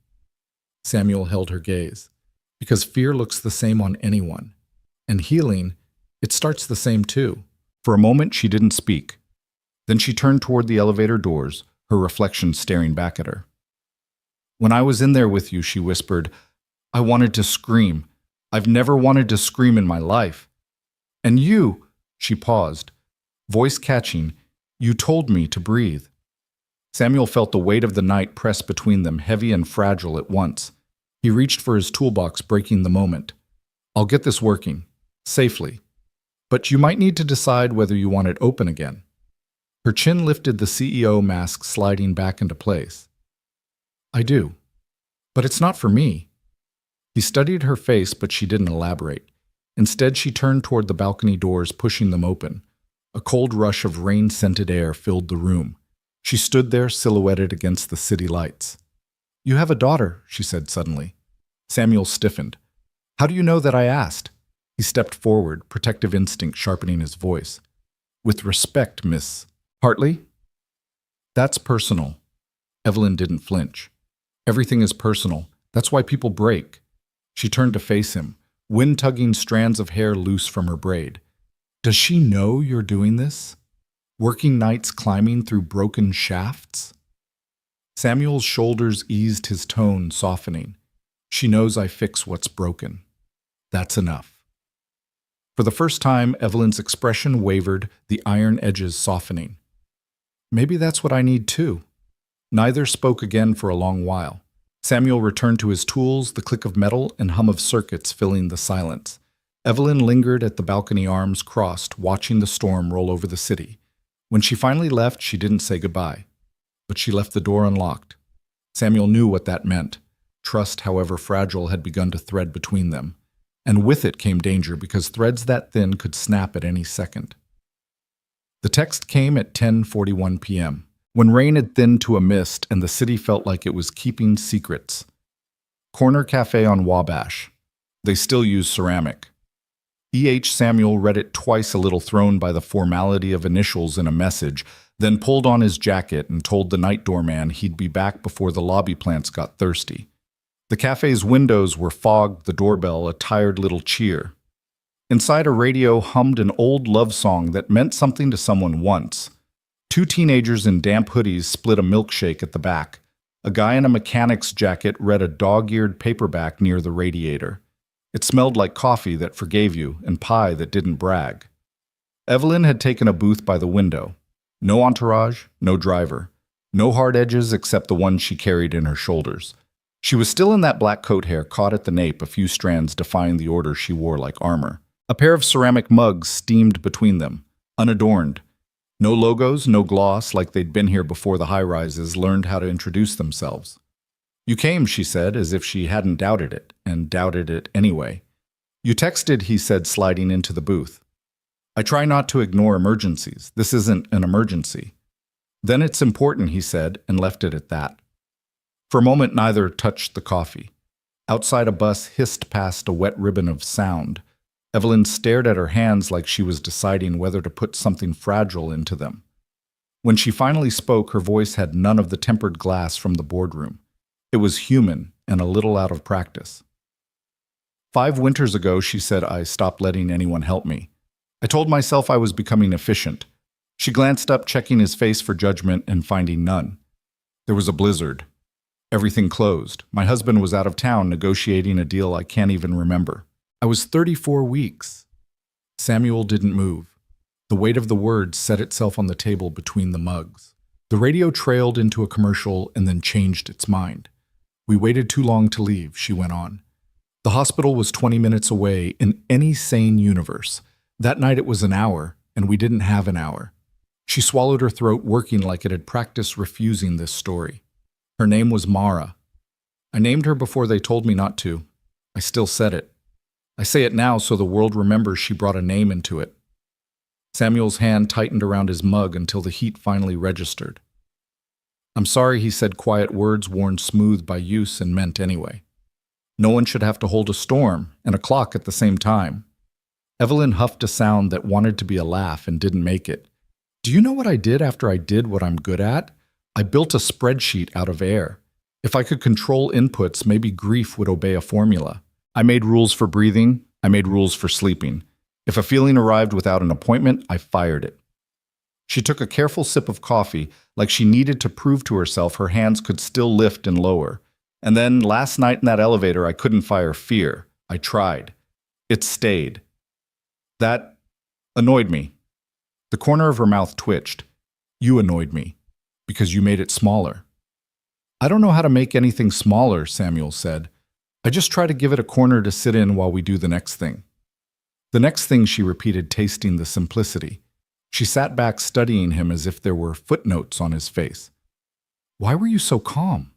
Samuel held her gaze. "Because fear looks the same on anyone. And healing, it starts the same too." For a moment, she didn't speak. Then she turned toward the elevator doors, her reflection staring back at her. "When I was in there with you," she whispered, "I wanted to scream. I've never wanted to scream in my life. And you," she paused, voice catching, "you told me to breathe." Samuel felt the weight of the night press between them, heavy and fragile at once. He reached for his toolbox, breaking the moment. "I'll get this working. Safely. But you might need to decide whether you want it open again." Her chin lifted, the CEO mask sliding back into place. "I do. But it's not for me." He studied her face, but she didn't elaborate. Instead, she turned toward the balcony doors, pushing them open. A cold rush of rain-scented air filled the room. She stood there, silhouetted against the city lights. "You have a daughter," she said suddenly. Samuel stiffened. "How do you know that I asked?" He stepped forward, protective instinct sharpening his voice. "With respect, Miss Hartley." "That's personal." Evelyn didn't flinch. "Everything is personal. That's why people break." She turned to face him, wind-tugging strands of hair loose from her braid. "Does she know you're doing this? Working nights climbing through broken shafts?" Samuel's shoulders eased, his tone softening. "She knows I fix what's broken. That's enough." For the first time, Evelyn's expression wavered, the iron edges softening. "Maybe that's what I need too." Neither spoke again for a long while. Samuel returned to his tools, the click of metal and hum of circuits filling the silence. Evelyn lingered at the balcony, arms crossed, watching the storm roll over the city. When she finally left, she didn't say goodbye. But she left the door unlocked. Samuel knew what that meant. Trust, however fragile, had begun to thread between them. And with it came danger, because threads that thin could snap at any second. The text came at 10:41 p.m., when rain had thinned to a mist and the city felt like it was keeping secrets. Corner Cafe on Wabash. They still use ceramic. E.H. Samuel read it twice, a little thrown by the formality of initials in a message, then pulled on his jacket and told the night doorman he'd be back before the lobby plants got thirsty. The cafe's windows were fogged, the doorbell a tired little cheer. Inside, a radio hummed an old love song that meant something to someone once. Two teenagers in damp hoodies split a milkshake at the back. A guy in a mechanic's jacket read a dog-eared paperback near the radiator. It smelled like coffee that forgave you and pie that didn't brag. Evelyn had taken a booth by the window. No entourage, no driver. No hard edges except the one she carried in her shoulders. She was still in that black coat hair caught at the nape, a few strands defying the order she wore like armor. A pair of ceramic mugs steamed between them, unadorned. No logos, no gloss, like they'd been here before the high-rises learned how to introduce themselves. "You came," she said, as if she hadn't doubted it, and doubted it anyway. "You texted," he said, sliding into the booth. "I try not to ignore emergencies. This isn't an emergency." "Then it's important," he said, and left it at that. For a moment, neither touched the coffee. Outside, a bus hissed past a wet ribbon of sound. Evelyn stared at her hands like she was deciding whether to put something fragile into them. When she finally spoke, her voice had none of the tempered glass from the boardroom. It was human and a little out of practice. 5 winters ago, she said, I stopped letting anyone help me. I told myself I was becoming efficient. She glanced up, checking his face for judgment and finding none. There was a blizzard. Everything closed. My husband was out of town negotiating a deal I can't even remember. I was 34 weeks. Samuel didn't move. The weight of the words set itself on the table between the mugs. The radio trailed into a commercial and then changed its mind. We waited too long to leave, she went on. The hospital was 20 minutes away in any sane universe. That night it was an hour, and we didn't have an hour. She swallowed her throat, working like it had practiced refusing this story. Her name was Mara. I named her before they told me not to. I still said it. I say it now so the world remembers she brought a name into it. Samuel's hand tightened around his mug until the heat finally registered. I'm sorry, he said, quiet words worn smooth by use and meant anyway. No one should have to hold a storm and a clock at the same time. Evelyn huffed a sound that wanted to be a laugh and didn't make it. Do you know what I did after I did what I'm good at? I built a spreadsheet out of air. If I could control inputs, maybe grief would obey a formula. I made rules for breathing. I made rules for sleeping. If a feeling arrived without an appointment, I fired it. She took a careful sip of coffee, like she needed to prove to herself her hands could still lift and lower. And then, last night in that elevator, I couldn't fire fear. I tried. It stayed. That annoyed me. The corner of her mouth twitched. You annoyed me, because you made it smaller. I don't know how to make anything smaller, Samuel said. I just try to give it a corner to sit in while we do the next thing. The next thing, she repeated, tasting the simplicity. She sat back, studying him as if there were footnotes on his face. Why were you so calm?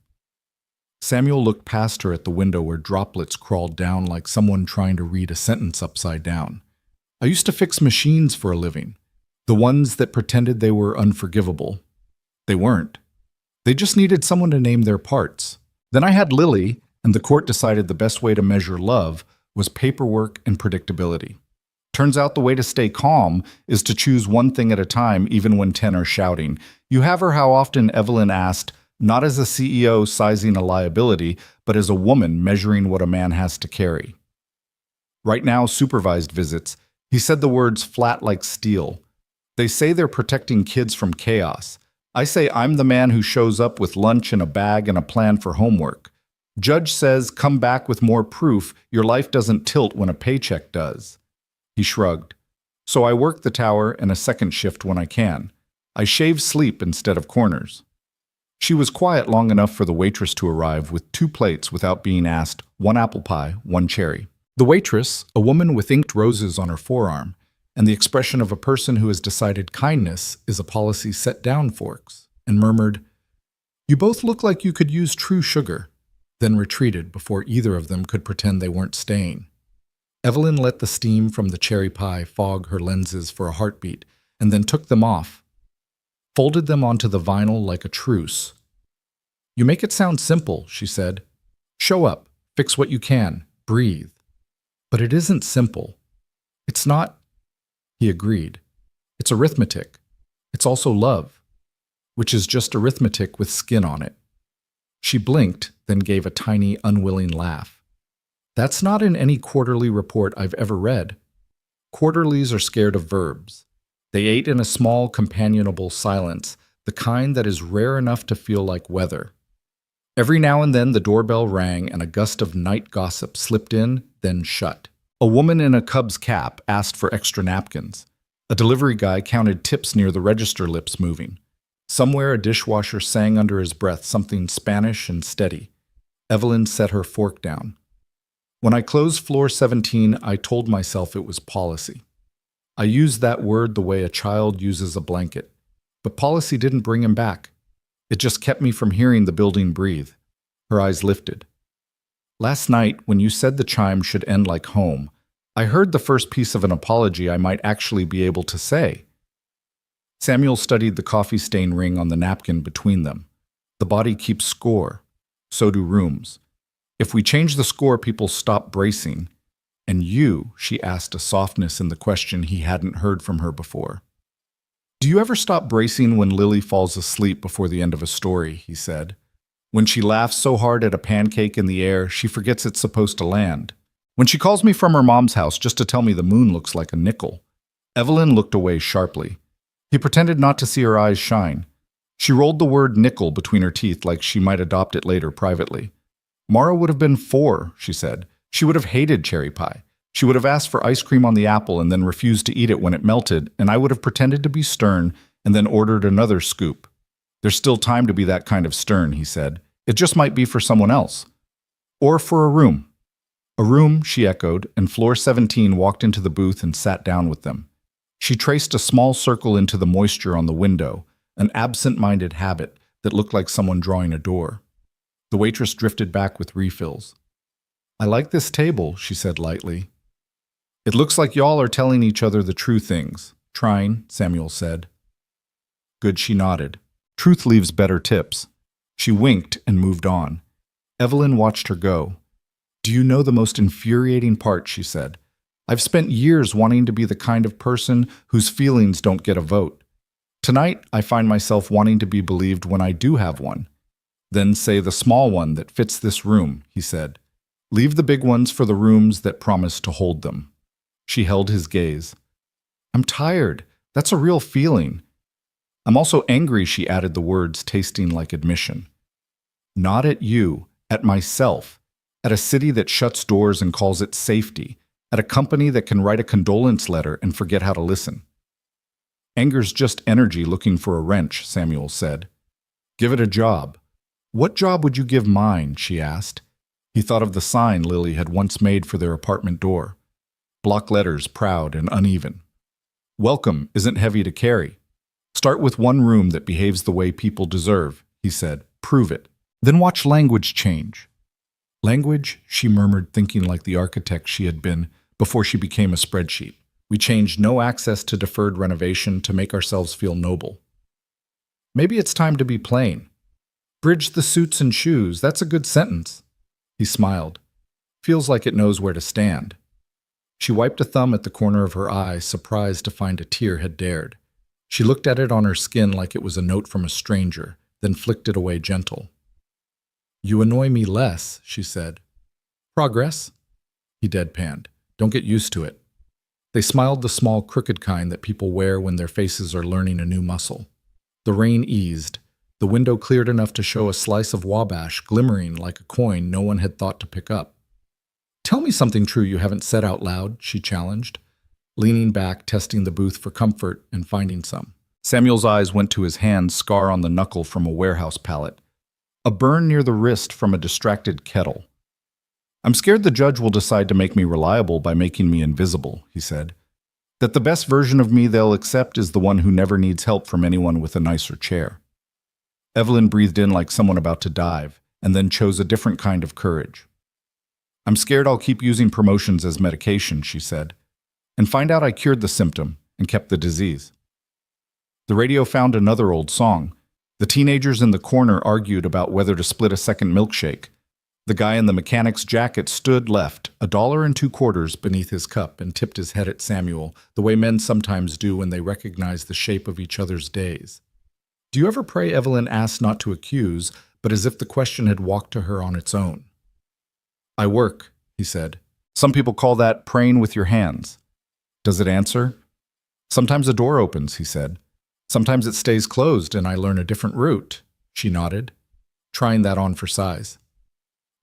Samuel looked past her at the window where droplets crawled down like someone trying to read a sentence upside down. I used to fix machines for a living. The ones that pretended they were unforgivable. They weren't. They just needed someone to name their parts. Then I had Lily, and the court decided the best way to measure love was paperwork and predictability. Turns out the way to stay calm is to choose one thing at a time, even when 10 are shouting. You have her how often, Evelyn asked, not as a CEO sizing a liability, but as a woman measuring what a man has to carry. Right now, supervised visits. He said the words flat like steel. They say they're protecting kids from chaos. I say I'm the man who shows up with lunch and a bag and a plan for homework. Judge says, come back with more proof. Your life doesn't tilt when a paycheck does. He shrugged. So I work the tower and a second shift when I can. I shave sleep instead of corners. She was quiet long enough for the waitress to arrive with 2 plates without being asked, 1 apple pie, 1 cherry. The waitress, a woman with inked roses on her forearm, and the expression of a person who has decided kindness is a policy set down forks, and murmured, You both look like you could use true sugar, then retreated before either of them could pretend they weren't staying. Evelyn let the steam from the cherry pie fog her lenses for a heartbeat, and then took them off, folded them onto the vinyl like a truce. You make it sound simple, she said. Show up, fix what you can, breathe. But it isn't simple. It's not, he agreed. It's arithmetic. It's also love, which is just arithmetic with skin on it. She blinked, then gave a tiny, unwilling laugh. That's not in any quarterly report I've ever read. Quarterlies are scared of verbs. They ate in a small, companionable silence, the kind that is rare enough to feel like weather. Every now and then the doorbell rang and a gust of night gossip slipped in, then shut. A woman in a Cubs cap asked for extra napkins. A delivery guy counted tips near the register, lips moving. Somewhere a dishwasher sang under his breath something Spanish and steady. Evelyn set her fork down. When I closed floor 17, I told myself it was policy. I used that word the way a child uses a blanket. But policy didn't bring him back. It just kept me from hearing the building breathe. Her eyes lifted. Last night, when you said the chime should end like home, I heard the first piece of an apology I might actually be able to say. Samuel studied the coffee stain ring on the napkin between them. The body keeps score. So do rooms. If we change the score, people stop bracing. And you, she asked, a softness in the question he hadn't heard from her before. Do you ever stop bracing when Lily falls asleep before the end of a story, he said. When she laughs so hard at a pancake in the air, she forgets it's supposed to land. When she calls me from her mom's house just to tell me the moon looks like a nickel. Evelyn looked away sharply. He pretended not to see her eyes shine. She rolled the word nickel between her teeth like she might adopt it later privately. Mara would have been 4, she said. She would have hated cherry pie. She would have asked for ice cream on the apple and then refused to eat it when it melted, and I would have pretended to be stern and then ordered another scoop. There's still time to be that kind of stern, he said. It just might be for someone else. Or for a room. A room, she echoed, and floor 17 walked into the booth and sat down with them. She traced a small circle into the moisture on the window, an absent-minded habit that looked like someone drawing a door. The waitress drifted back with refills. I like this table, she said lightly. It looks like y'all are telling each other the true things. Trying, Samuel said. Good, she nodded. Truth leaves better tips. She winked and moved on. Evelyn watched her go. Do you know the most infuriating part, she said. I've spent years wanting to be the kind of person whose feelings don't get a vote. Tonight, I find myself wanting to be believed when I do have one. Then say the small one that fits this room, he said. Leave the big ones for the rooms that promise to hold them. She held his gaze. I'm tired. That's a real feeling. I'm also angry, she added the words, tasting like admission. Not at you, at myself, at a city that shuts doors and calls it safety, at a company that can write a condolence letter and forget how to listen. Anger's just energy looking for a wrench, Samuel said. Give it a job. What job would you give mine, she asked. He thought of the sign Lily had once made for their apartment door. Block letters, proud and uneven. Welcome isn't heavy to carry. Start with one room that behaves the way people deserve, he said. Prove it. Then watch language change. Language, she murmured, thinking like the architect she had been before she became a spreadsheet. We changed no access to deferred renovation to make ourselves feel noble. Maybe it's time to be plain. Bridge the suits and shoes, that's a good sentence. He smiled. Feels like it knows where to stand. She wiped a thumb at the corner of her eye, surprised to find a tear had dared. She looked at it on her skin like it was a note from a stranger, then flicked it away gentle. You annoy me less, she said. Progress? He deadpanned. Don't get used to it. They smiled the small, crooked kind that people wear when their faces are learning a new muscle. The rain eased. The window cleared enough to show a slice of Wabash glimmering like a coin no one had thought to pick up. Tell me something true you haven't said out loud, she challenged, leaning back, testing the booth for comfort and finding some. Samuel's eyes went to his hand scar on the knuckle from a warehouse pallet, a burn near the wrist from a distracted kettle. I'm scared the judge will decide to make me reliable by making me invisible, he said. That the best version of me they'll accept is the one who never needs help from anyone with a nicer chair. Evelyn breathed in like someone about to dive, and then chose a different kind of courage. I'm scared I'll keep using promotions as medication, she said, and find out I cured the symptom and kept the disease. The radio found another old song. The teenagers in the corner argued about whether to split a second milkshake. The guy in the mechanic's jacket stood left, $1.02 beneath his cup, and tipped his head at Samuel, the way men sometimes do when they recognize the shape of each other's days. "Do you ever pray?" Evelyn asked, not to accuse, but as if the question had walked to her on its own. "I work," he said. "Some people call that praying with your hands." "Does it answer?" "Sometimes a door opens," he said. "Sometimes it stays closed and I learn a different route." She nodded, trying that on for size.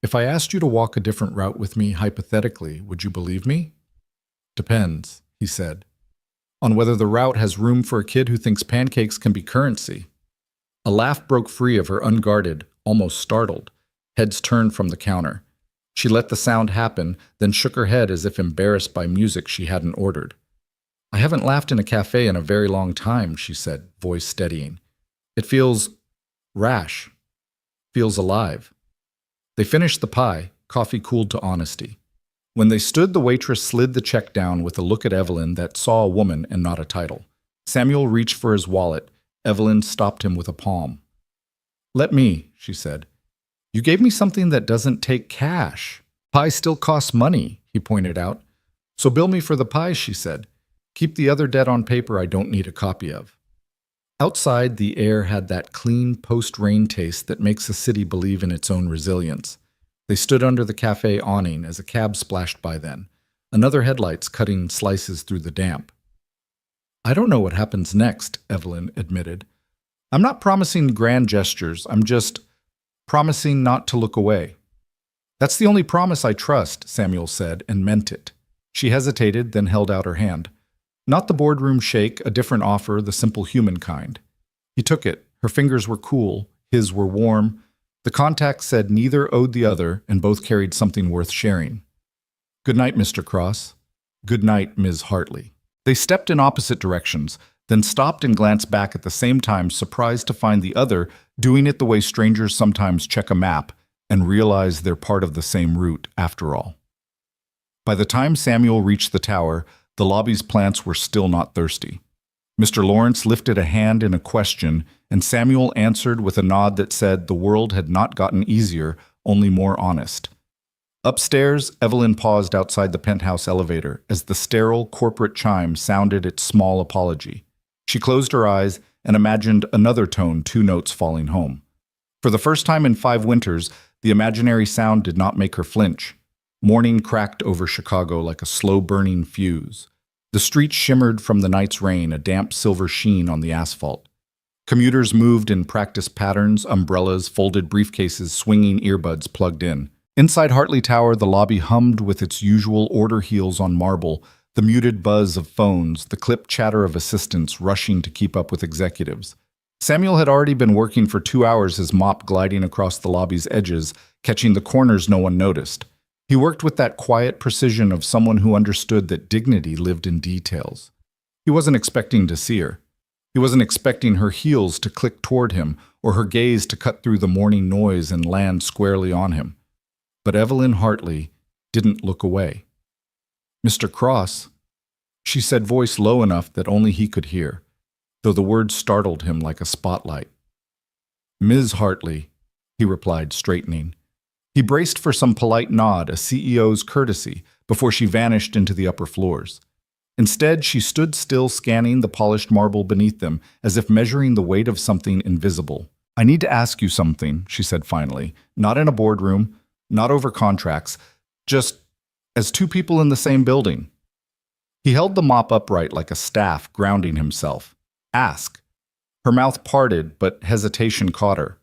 "If I asked you to walk a different route with me, hypothetically, would you believe me?" "Depends," he said, "on whether the route has room for a kid who thinks pancakes can be currency." A laugh broke free of her, unguarded, almost startled. Heads turned from the counter. She let the sound happen, then shook her head as if embarrassed by music she hadn't ordered. "I haven't laughed in a cafe in a very long time," she said, voice steadying. "It feels rash. Feels alive." They finished the pie, coffee cooled to honesty. When they stood, the waitress slid the check down with a look at Evelyn that saw a woman and not a title. Samuel reached for his wallet. Evelyn stopped him with a palm. "Let me," she said. "You gave me something that doesn't take cash." "Pie still costs money," he pointed out. "So bill me for the pie," she said. "Keep the other debt on paper I don't need a copy of." Outside, the air had that clean post-rain taste that makes a city believe in its own resilience. They stood under the cafe awning as a cab splashed by then, another headlights cutting slices through the damp. "I don't know what happens next," Evelyn admitted. "I'm not promising grand gestures, I'm just promising not to look away." "That's the only promise I trust," Samuel said, and meant it. She hesitated, then held out her hand. Not the boardroom shake, a different offer, the simple human kind. He took it. Her fingers were cool, his were warm. The contact said neither owed the other, and both carried something worth sharing. "Good night, Mr. Cross." "Good night, Ms. Hartley." They stepped in opposite directions, then stopped and glanced back at the same time, surprised to find the other doing it the way strangers sometimes check a map and realize they're part of the same route after all. By the time Samuel reached the tower, the lobby's plants were still not thirsty. Mr. Lawrence lifted a hand in a question, and Samuel answered with a nod that said the world had not gotten easier, only more honest. Upstairs, Evelyn paused outside the penthouse elevator as the sterile corporate chime sounded its small apology. She closed her eyes and imagined another tone, 2 notes falling home. For the first time in 5 winters, the imaginary sound did not make her flinch. Morning cracked over Chicago like a slow-burning fuse. The streets shimmered from the night's rain, a damp silver sheen on the asphalt. Commuters moved in practice patterns, umbrellas, folded briefcases, swinging earbuds plugged in. Inside Hartley Tower, the lobby hummed with its usual order heels on marble, the muted buzz of phones, the clipped chatter of assistants rushing to keep up with executives. Samuel had already been working for 2 hours, his mop gliding across the lobby's edges, catching the corners no one noticed. He worked with that quiet precision of someone who understood that dignity lived in details. He wasn't expecting to see her. He wasn't expecting her heels to click toward him or her gaze to cut through the morning noise and land squarely on him. But Evelyn Hartley didn't look away. "Mr. Cross," she said, voice low enough that only he could hear, though the words startled him like a spotlight. "Ms. Hartley," he replied, straightening. He braced for some polite nod, a CEO's courtesy, before she vanished into the upper floors. Instead, she stood still, scanning the polished marble beneath them, as if measuring the weight of something invisible. "I need to ask you something," she said finally, "not in a boardroom, not over contracts, just as 2 people in the same building." He held the mop upright like a staff, grounding himself. "Ask." Her mouth parted, but hesitation caught her.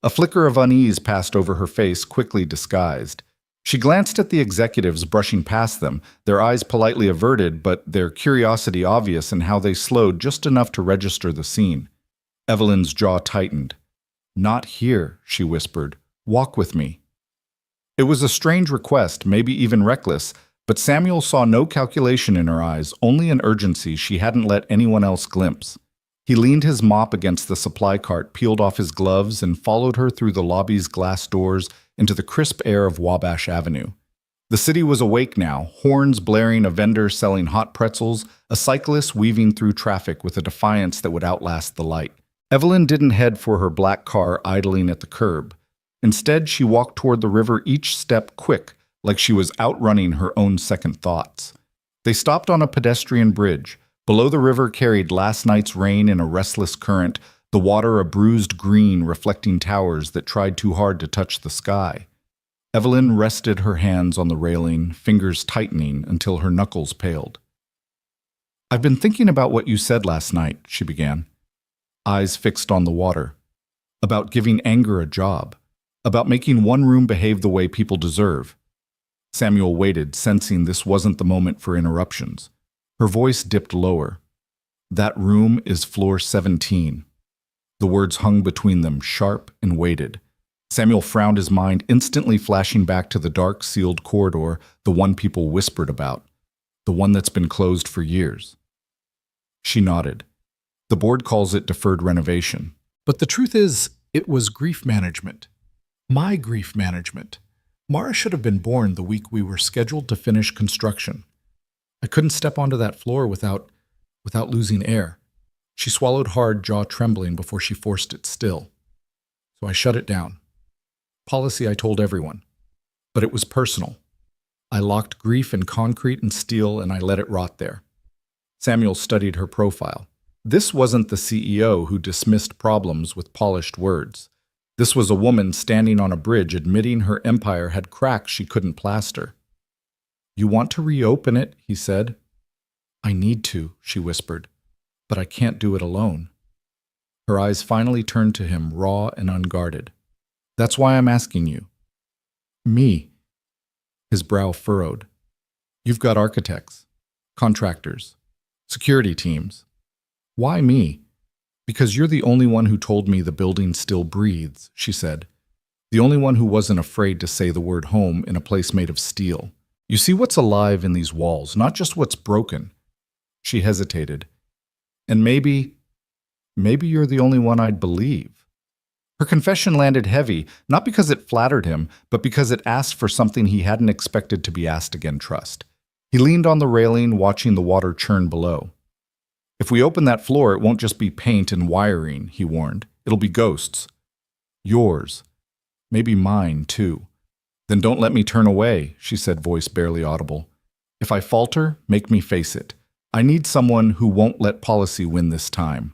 A flicker of unease passed over her face, quickly disguised. She glanced at the executives brushing past them, their eyes politely averted, but their curiosity obvious in how they slowed just enough to register the scene. Evelyn's jaw tightened. "Not here," she whispered. "Walk with me." It was a strange request, maybe even reckless, but Samuel saw no calculation in her eyes, only an urgency she hadn't let anyone else glimpse. He leaned his mop against the supply cart, peeled off his gloves, and followed her through the lobby's glass doors into the crisp air of Wabash Avenue. The city was awake now, horns blaring, a vendor selling hot pretzels, a cyclist weaving through traffic with a defiance that would outlast the light. Evelyn didn't head for her black car idling at the curb. Instead, she walked toward the river, each step quick, like she was outrunning her own second thoughts. They stopped on a pedestrian bridge. Below, the river carried last night's rain in a restless current, the water a bruised green reflecting towers that tried too hard to touch the sky. Evelyn rested her hands on the railing, fingers tightening until her knuckles paled. "I've been thinking about what you said last night," she began, eyes fixed on the water. "About giving anger a job. About making one room behave the way people deserve." Samuel waited, sensing this wasn't the moment for interruptions. Her voice dipped lower. "That room is floor 17. The words hung between them, sharp and weighted. Samuel frowned, his mind instantly flashing back to the dark, sealed corridor, the one people whispered about, the one that's been closed for years. She nodded. "The board calls it deferred renovation. But the truth is, it was grief management. My grief management. Mara should have been born the week we were scheduled to finish construction. I couldn't step onto that floor without losing air." She swallowed hard, jaw trembling before she forced it still. "So I shut it down. Policy, I told everyone. But it was personal. I locked grief in concrete and steel, and I let it rot there." Samuel studied her profile. This wasn't the CEO who dismissed problems with polished words. This was a woman standing on a bridge admitting her empire had cracks she couldn't plaster. "You want to reopen it," he said. "I need to," she whispered, "but I can't do it alone." Her eyes finally turned to him, raw and unguarded. "That's why I'm asking you." "Me?" His brow furrowed. "You've got architects, contractors, security teams. Why me?" "Because you're the only one who told me the building still breathes," she said. "The only one who wasn't afraid to say the word home in a place made of steel. You see what's alive in these walls, not just what's broken." She hesitated. "And maybe you're the only one I'd believe." Her confession landed heavy, not because it flattered him, but because it asked for something he hadn't expected to be asked again: trust. He leaned on the railing, watching the water churn below. "If we open that floor, it won't just be paint and wiring," he warned. "It'll be ghosts. Yours. Maybe mine, too." "Then don't let me turn away," she said, voice barely audible. "If I falter, make me face it. I need someone who won't let policy win this time."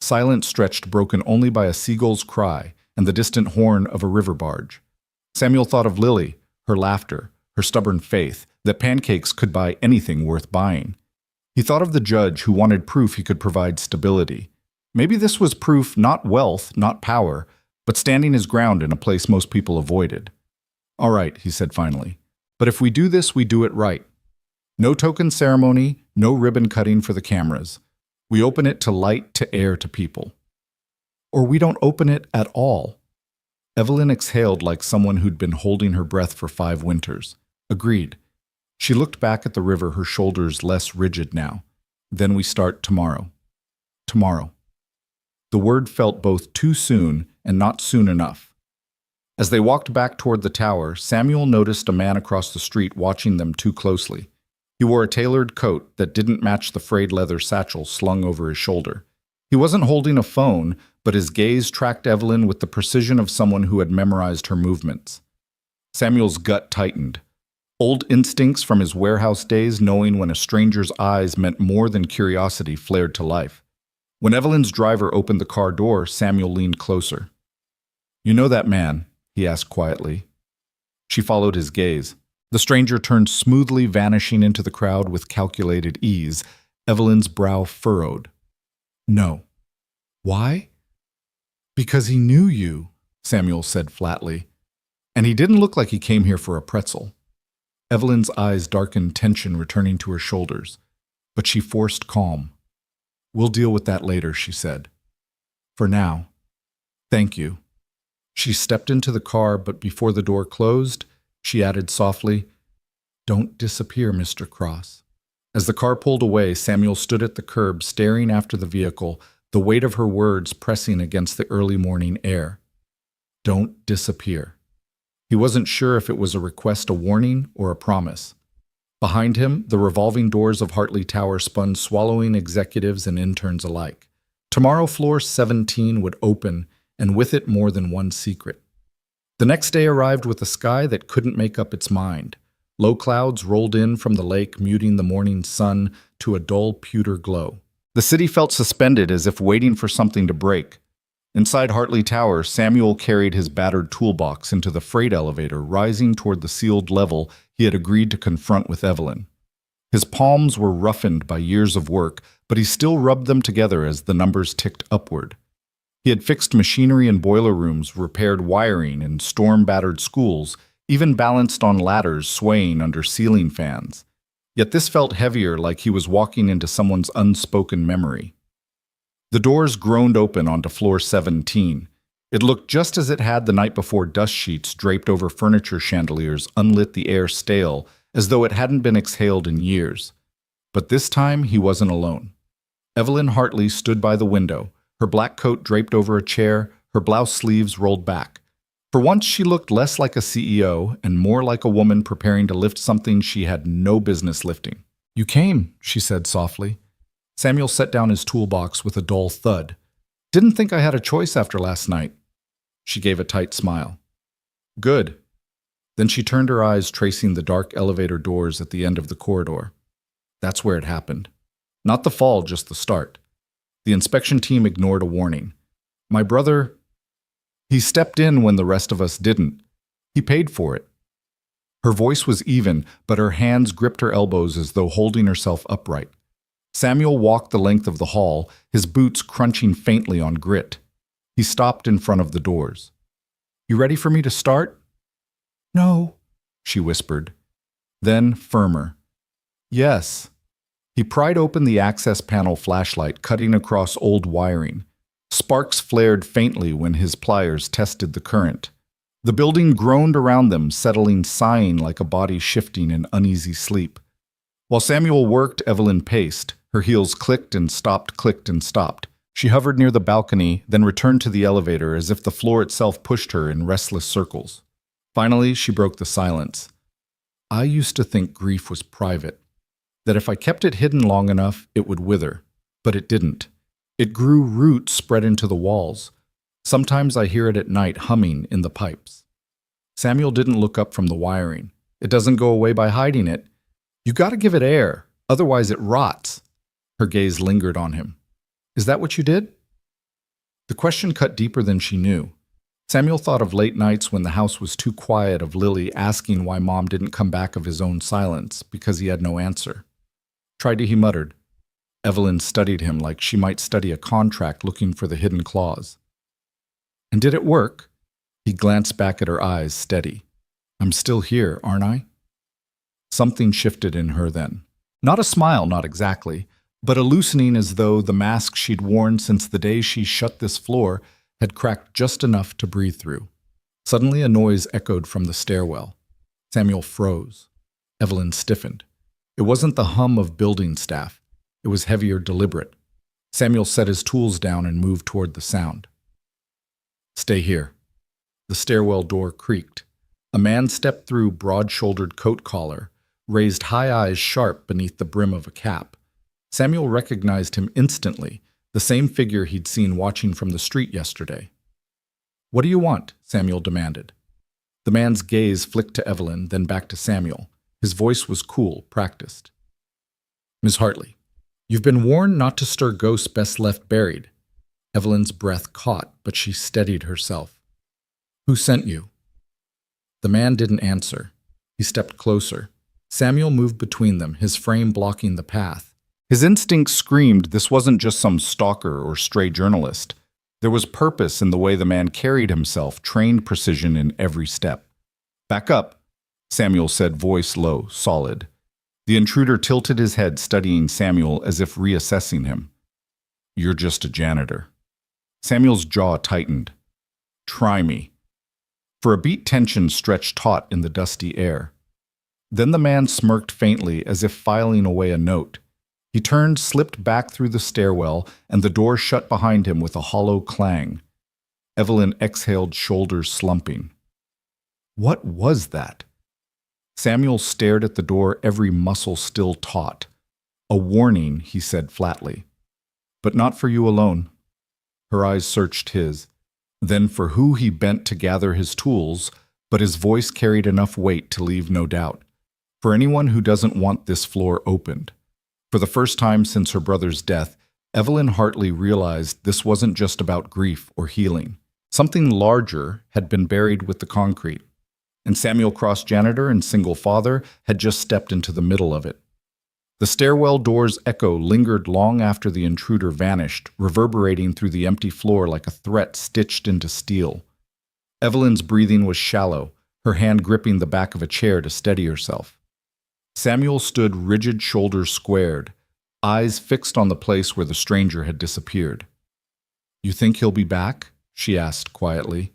Silence stretched, broken only by a seagull's cry and the distant horn of a river barge. Samuel thought of Lily, her laughter, her stubborn faith that pancakes could buy anything worth buying. He thought of the judge who wanted proof he could provide stability. Maybe this was proof, not wealth, not power, but standing his ground in a place most people avoided. "All right," he said finally. "But if we do this, we do it right. No token ceremony, no ribbon cutting for the cameras. We open it to light, to air, to people. Or we don't open it at all." Evelyn exhaled like someone who'd been holding her breath for 5 winters. Agreed. She looked back at the river, her shoulders less rigid now. "Then we start tomorrow." Tomorrow. The word felt both too soon and not soon enough. As they walked back toward the tower, Samuel noticed a man across the street watching them too closely. He wore a tailored coat that didn't match the frayed leather satchel slung over his shoulder. He wasn't holding a phone, but his gaze tracked Evelyn with the precision of someone who had memorized her movements. Samuel's gut tightened. Old instincts from his warehouse days, knowing when a stranger's eyes meant more than curiosity, flared to life. When Evelyn's driver opened the car door, Samuel leaned closer. "You know that man?" he asked quietly. She followed his gaze. The stranger turned smoothly, vanishing into the crowd with calculated ease. Evelyn's brow furrowed. "No." "Why?" "Because he knew you," Samuel said flatly. "And he didn't look like he came here for a pretzel." Evelyn's eyes darkened, tension returning to her shoulders. But she forced calm. "We'll deal with that later," she said. "For now, thank you." She stepped into the car, but before the door closed, she added softly, "Don't disappear, Mr. Cross." As the car pulled away, Samuel stood at the curb, staring after the vehicle, the weight of her words pressing against the early morning air. Don't disappear. He wasn't sure if it was a request, a warning, or a promise. Behind him, the revolving doors of Hartley Tower spun, swallowing executives and interns alike. Tomorrow, floor 17 would open, and with it more than one secret. The next day arrived with a sky that couldn't make up its mind. Low clouds rolled in from the lake, muting the morning sun to a dull pewter glow. The city felt suspended as if waiting for something to break. Inside Hartley Tower, Samuel carried his battered toolbox into the freight elevator, rising toward the sealed level he had agreed to confront with Evelyn. His palms were roughened by years of work, but he still rubbed them together as the numbers ticked upward. He had fixed machinery in boiler rooms, repaired wiring in storm-battered schools, even balanced on ladders swaying under ceiling fans. Yet this felt heavier, like he was walking into someone's unspoken memory. The doors groaned open onto floor 17. It looked just as it had the night before. Dust sheets draped over furniture chandeliers unlit the air stale, as though it hadn't been exhaled in years. But this time he wasn't alone. Evelyn Hartley stood by the window, her black coat draped over a chair, her blouse sleeves rolled back. For once she looked less like a CEO and more like a woman preparing to lift something she had no business lifting. "You came," she said softly. Samuel set down his toolbox with a dull thud. "Didn't think I had a choice after last night." She gave a tight smile. "Good." Then she turned her eyes, tracing the dark elevator doors at the end of the corridor. That's where it happened. Not the fall, just the start. The inspection team ignored a warning. "My brother, he stepped in when the rest of us didn't. He paid for it." Her voice was even, but her hands gripped her elbows as though holding herself upright. Samuel walked the length of the hall, his boots crunching faintly on grit. He stopped in front of the doors. "You ready for me to start?" "No," she whispered. Then, firmer. "Yes." He pried open the access panel flashlight, cutting across old wiring. Sparks flared faintly when his pliers tested the current. The building groaned around them, settling, sighing like a body shifting in uneasy sleep. While Samuel worked, Evelyn paced. Her heels clicked and stopped, clicked and stopped. She hovered near the balcony, then returned to the elevator as if the floor itself pushed her in restless circles. Finally, she broke the silence. "I used to think grief was private, that if I kept it hidden long enough, it would wither. But it didn't. It grew roots spread into the walls. Sometimes I hear it at night humming in the pipes." Samuel didn't look up from the wiring. "It doesn't go away by hiding it. You gotta give it air, otherwise it rots." Her gaze lingered on him. "Is that what you did?" The question cut deeper than she knew. Samuel thought of late nights when the house was too quiet, of Lily asking why Mom didn't come back, of his own silence, because he had no answer. "Tried to," he muttered. Evelyn studied him like she might study a contract, looking for the hidden clause. "And did it work?" He glanced back at her eyes, steady. "I'm still here, aren't I?" Something shifted in her then. Not a smile, not exactly, but a loosening, as though the mask she'd worn since the day she shut this floor had cracked just enough to breathe through. Suddenly a noise echoed from the stairwell. Samuel froze. Evelyn stiffened. It wasn't the hum of building staff. It was heavier, deliberate. Samuel set his tools down and moved toward the sound. "Stay here." The stairwell door creaked. A man stepped through, broad-shouldered coat collar, raised high eyes sharp beneath the brim of a cap. Samuel recognized him instantly, the same figure he'd seen watching from the street yesterday. "What do you want?" Samuel demanded. The man's gaze flicked to Evelyn, then back to Samuel. His voice was cool, practiced. "Miss Hartley, you've been warned not to stir ghosts best left buried." Evelyn's breath caught, but she steadied herself. "Who sent you?" The man didn't answer. He stepped closer. Samuel moved between them, his frame blocking the path. His instincts screamed this wasn't just some stalker or stray journalist. There was purpose in the way the man carried himself, trained precision in every step. "Back up," Samuel said, voice low, solid. The intruder tilted his head, studying Samuel as if reassessing him. "You're just a janitor." Samuel's jaw tightened. "Try me." For a beat, tension stretched taut in the dusty air. Then the man smirked faintly, as if filing away a note. He turned, slipped back through the stairwell, and the door shut behind him with a hollow clang. Evelyn exhaled, shoulders slumping. What was that? Samuel stared at the door, every muscle still taut. "A warning," he said flatly. "But not for you alone." Her eyes searched his. then for who he bent to gather his tools, but his voice carried enough weight to leave no doubt. For anyone who doesn't want this floor opened. For the first time since her brother's death, Evelyn Hartley realized this wasn't just about grief or healing. Something larger had been buried with the concrete, and Samuel Cross Janitor and single father had just stepped into the middle of it. The stairwell door's echo lingered long after the intruder vanished, reverberating through the empty floor like a threat stitched into steel. Evelyn's breathing was shallow, her hand gripping the back of a chair to steady herself. Samuel stood rigid, shoulders squared, eyes fixed on the place where the stranger had disappeared. "You think he'll be back?" she asked quietly.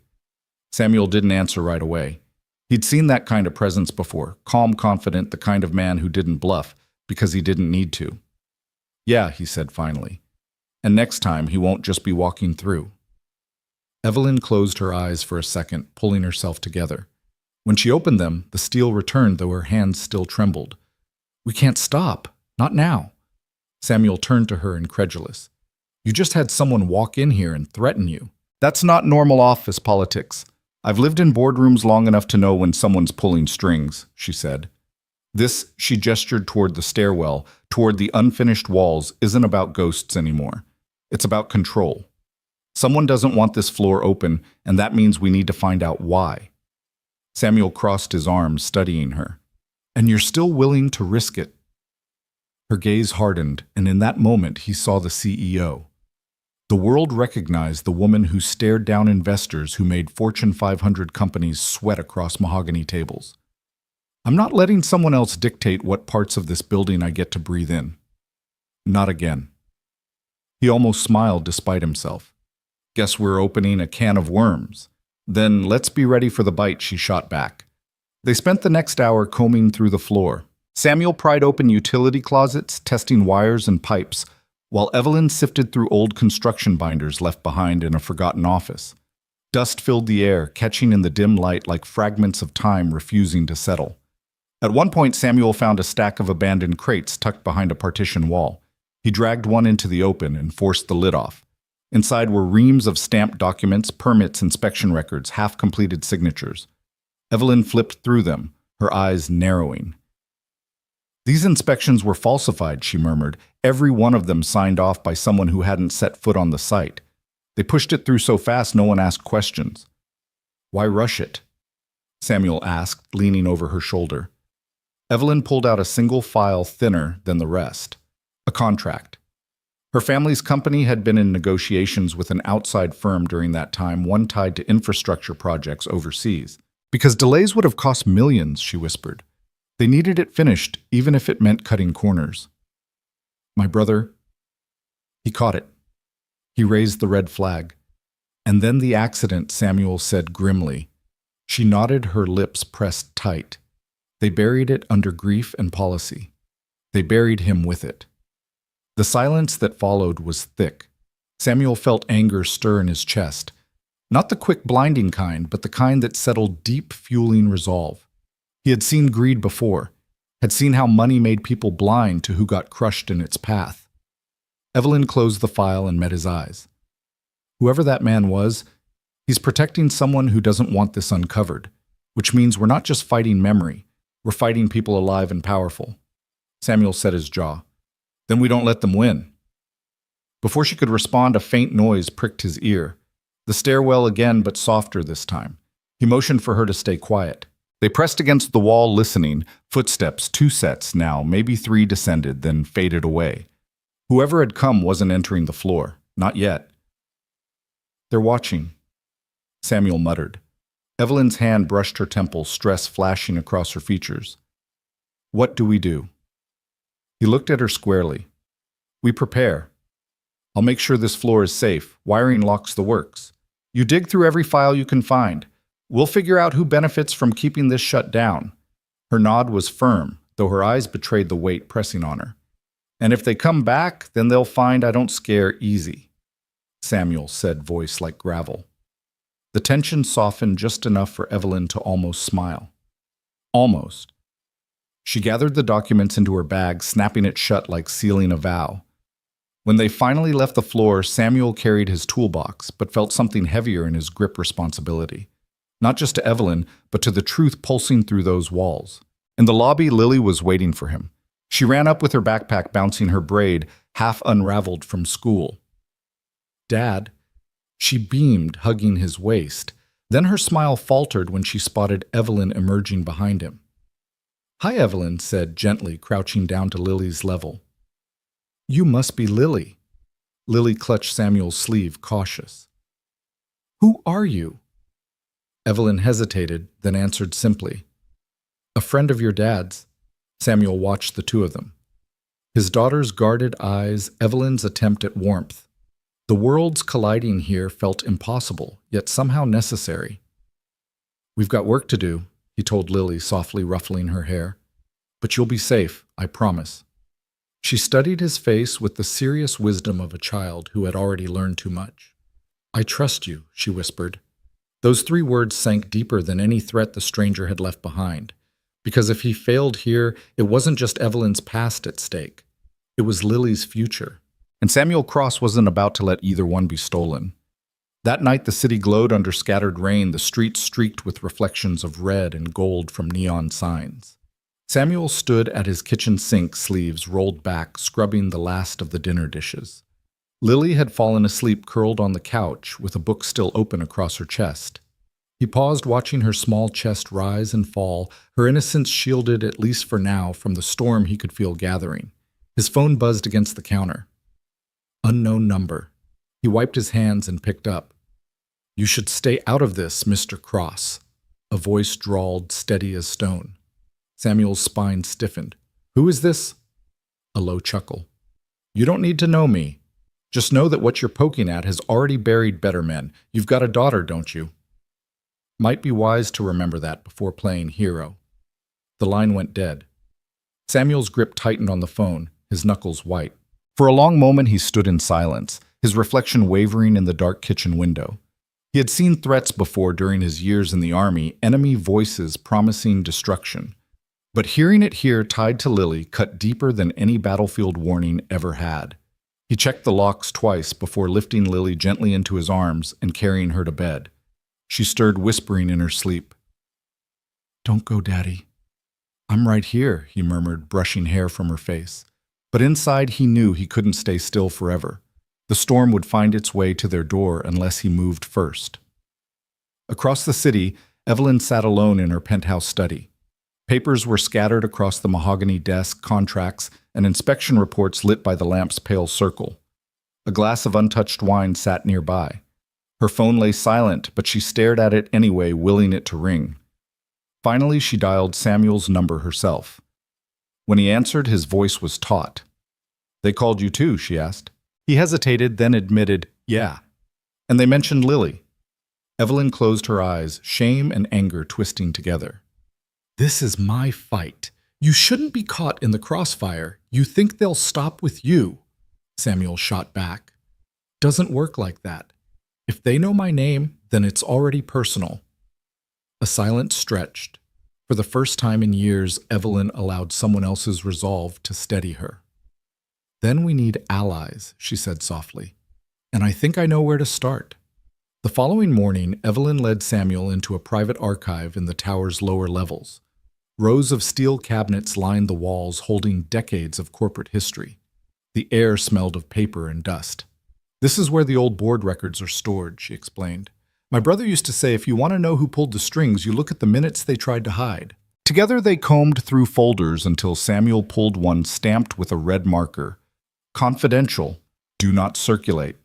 Samuel didn't answer right away. He'd seen that kind of presence before, calm, confident, the kind of man who didn't bluff because he didn't need to. "Yeah," he said finally. "And next time he won't just be walking through." Evelyn closed her eyes for a second, pulling herself together. When she opened them, the steel returned, though her hands still trembled. "We can't stop. Not now." Samuel turned to her, incredulous. "You just had someone walk in here and threaten you. That's not normal office politics. I've lived in boardrooms long enough to know when someone's pulling strings," she said. "This," she gestured toward the stairwell, toward the unfinished walls, "isn't about ghosts anymore. It's about control. Someone doesn't want this floor open, and that means we need to find out why." Samuel crossed his arms, studying her. "And you're still willing to risk it?" Her gaze hardened, and in that moment he saw the CEO. The world recognized the woman who stared down investors who made Fortune 500 companies sweat across mahogany tables. "I'm not letting someone else dictate what parts of this building I get to breathe in. Not again." He almost smiled despite himself. "Guess we're opening a can of worms. Then let's be ready for the bite," she shot back. They spent the next hour combing through the floor. Samuel pried open utility closets, testing wires and pipes, while Evelyn sifted through old construction binders left behind in a forgotten office. Dust filled the air, catching in the dim light like fragments of time refusing to settle. At one point, Samuel found a stack of abandoned crates tucked behind a partition wall. He dragged one into the open and forced the lid off. Inside were reams of stamped documents, permits, inspection records, half-completed signatures. Evelyn flipped through them, her eyes narrowing. "These inspections were falsified," she murmured, "every one of them signed off by someone who hadn't set foot on the site. They pushed it through so fast no one asked questions." "Why rush it?" Samuel asked, leaning over her shoulder. Evelyn pulled out a single file thinner than the rest. A contract. Her family's company had been in negotiations with an outside firm during that time, one tied to infrastructure projects overseas. "Because delays would have cost millions," she whispered. "They needed it finished, even if it meant cutting corners." "My brother—" He caught it. He raised the red flag. "And then the accident," Samuel said grimly. She nodded, her lips pressed tight. "They buried it under grief and policy. They buried him with it." The silence that followed was thick. Samuel felt anger stir in his chest. Not the quick, blinding kind, but the kind that settled deep, fueling resolve. He had seen greed before, had seen how money made people blind to who got crushed in its path. Evelyn closed the file and met his eyes. Whoever that man was, he's protecting someone who doesn't want this uncovered, which means we're not just fighting memory, we're fighting people alive and powerful. Samuel set his jaw. "Then we don't let them win." Before she could respond, a faint noise pricked his ear. The stairwell again, but softer this time. He motioned for her to stay quiet. They pressed against the wall, listening. Footsteps, 2 sets now, maybe 3 descended, then faded away. Whoever had come wasn't entering the floor. Not yet. "They're watching," Samuel muttered. Evelyn's hand brushed her temple, stress flashing across her features. "What do we do?" He looked at her squarely. "We prepare. I'll make sure this floor is safe. Wiring locks the works. You dig through every file you can find. We'll figure out who benefits from keeping this shut down." Her nod was firm, though her eyes betrayed the weight pressing on her. "And if they come back, then they'll find I don't scare easy," Samuel said, voice like gravel. The tension softened just enough for Evelyn to almost smile. Almost. She gathered the documents into her bag, snapping it shut like sealing a vow. When they finally left the floor, Samuel carried his toolbox, but felt something heavier in his grip responsibility. Not just to Evelyn, but to the truth pulsing through those walls. In the lobby, Lily was waiting for him. She ran up with her backpack bouncing her braid, half unraveled from school. "Dad," she beamed, hugging his waist. Then her smile faltered when she spotted Evelyn emerging behind him. "Hi," Evelyn said gently, crouching down to Lily's level. "You must be Lily." Lily clutched Samuel's sleeve, cautious. "Who are you?" Evelyn hesitated, then answered simply. "A friend of your dad's." Samuel watched the two of them. His daughter's guarded eyes, Evelyn's attempt at warmth. The worlds colliding here felt impossible, yet somehow necessary. "We've got work to do," he told Lily, softly ruffling her hair. "But you'll be safe, I promise." She studied his face with the serious wisdom of a child who had already learned too much. "I trust you," she whispered. Those 3 words sank deeper than any threat the stranger had left behind. Because if he failed here, it wasn't just Evelyn's past at stake. It was Lily's future. And Samuel Cross wasn't about to let either one be stolen. That night the city glowed under scattered rain, the streets streaked with reflections of red and gold from neon signs. Samuel stood at his kitchen sink, sleeves rolled back, scrubbing the last of the dinner dishes. Lily had fallen asleep curled on the couch, with a book still open across her chest. He paused, watching her small chest rise and fall, her innocence shielded, at least for now, from the storm he could feel gathering. His phone buzzed against the counter. Unknown number. He wiped his hands and picked up. "You should stay out of this, Mr. Cross." A voice drawled, steady as stone. Samuel's spine stiffened. "Who is this?" A low chuckle. "You don't need to know me. Just know that what you're poking at has already buried better men. You've got a daughter, don't you?" Might be wise to remember that before playing hero. The line went dead. Samuel's grip tightened on the phone, his knuckles white. For a long moment he stood in silence, his reflection wavering in the dark kitchen window. He had seen threats before during his years in the army, enemy voices promising destruction. But hearing it here tied to Lily cut deeper than any battlefield warning ever had. He checked the locks twice before lifting Lily gently into his arms and carrying her to bed. She stirred, whispering in her sleep. "Don't go, Daddy." "I'm right here," he murmured, brushing hair from her face. But inside he knew he couldn't stay still forever. The storm would find its way to their door unless he moved first. Across the city, Evelyn sat alone in her penthouse study. Papers were scattered across the mahogany desk, contracts, and inspection reports lit by the lamp's pale circle. A glass of untouched wine sat nearby. Her phone lay silent, but she stared at it anyway, willing it to ring. Finally, she dialed Samuel's number herself. When he answered, his voice was taut. "They called you too?" she asked. He hesitated, then admitted, "Yeah." "And they mentioned Lily." Evelyn closed her eyes, shame and anger twisting together. "This is my fight. You shouldn't be caught in the crossfire. You think they'll stop with you?" Samuel shot back. "Doesn't work like that. If they know my name, then it's already personal." A silence stretched. For the first time in years, Evelyn allowed someone else's resolve to steady her. "Then we need allies," she said softly. "And I think I know where to start." The following morning, Evelyn led Samuel into a private archive in the tower's lower levels. Rows of steel cabinets lined the walls, holding decades of corporate history. The air smelled of paper and dust. "This is where the old board records are stored," she explained. "My brother used to say if you want to know who pulled the strings, you look at the minutes they tried to hide." Together they combed through folders until Samuel pulled one stamped with a red marker. "Confidential. Do not circulate."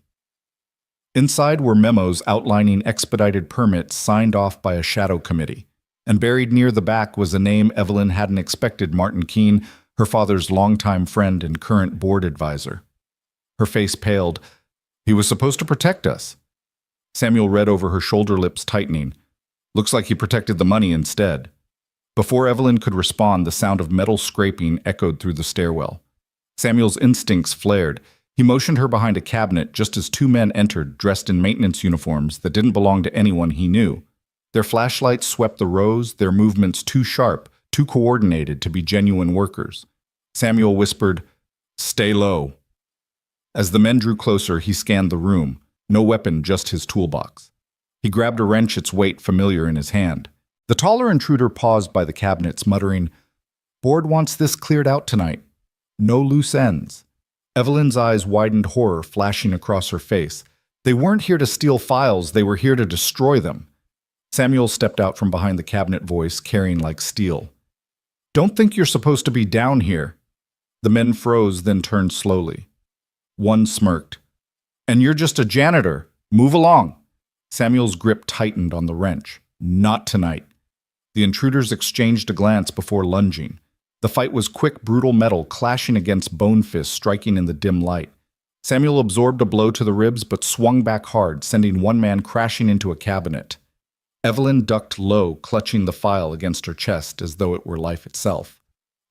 Inside were memos outlining expedited permits signed off by a shadow committee. And buried near the back was a name Evelyn hadn't expected: Martin Keene, her father's longtime friend and current board advisor. Her face paled. "He was supposed to protect us." Samuel read over her shoulder, lips tightening. "Looks like he protected the money instead." Before Evelyn could respond, the sound of metal scraping echoed through the stairwell. Samuel's instincts flared. He motioned her behind a cabinet just as 2 men entered, dressed in maintenance uniforms that didn't belong to anyone he knew. Their flashlights swept the rows, their movements too sharp, too coordinated to be genuine workers. Samuel whispered, "Stay low." As the men drew closer, he scanned the room. No weapon, just his toolbox. He grabbed a wrench, its weight familiar in his hand. The taller intruder paused by the cabinets, muttering, "Board wants this cleared out tonight. No loose ends." Evelyn's eyes widened, horror flashing across her face. They weren't here to steal files, they were here to destroy them. Samuel stepped out from behind the cabinet, voice carrying like steel. "Don't think you're supposed to be down here." The men froze, then turned slowly. One smirked. "And you're just a janitor. Move along." Samuel's grip tightened on the wrench. "Not tonight." The intruders exchanged a glance before lunging. The fight was quick, brutal metal clashing against bone fists striking in the dim light. Samuel absorbed a blow to the ribs but swung back hard, sending one man crashing into a cabinet. Evelyn ducked low, clutching the file against her chest as though it were life itself.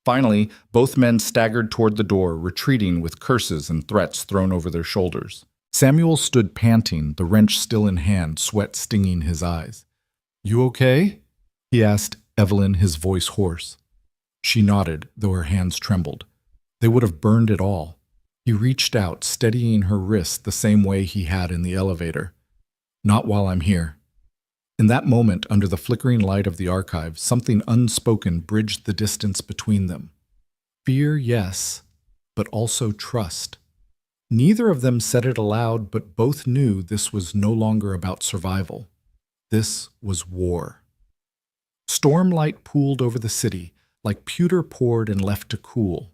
Finally, both men staggered toward the door, retreating with curses and threats thrown over their shoulders. Samuel stood panting, the wrench still in hand, sweat stinging his eyes. "You okay?" he asked Evelyn, his voice hoarse. She nodded, though her hands trembled. They would have burned it all. He reached out, steadying her wrist the same way he had in the elevator. "Not while I'm here." In that moment, under the flickering light of the archive, something unspoken bridged the distance between them. Fear, yes, but also trust. Neither of them said it aloud, but both knew this was no longer about survival. This was war. Stormlight pooled over the city, like pewter poured and left to cool.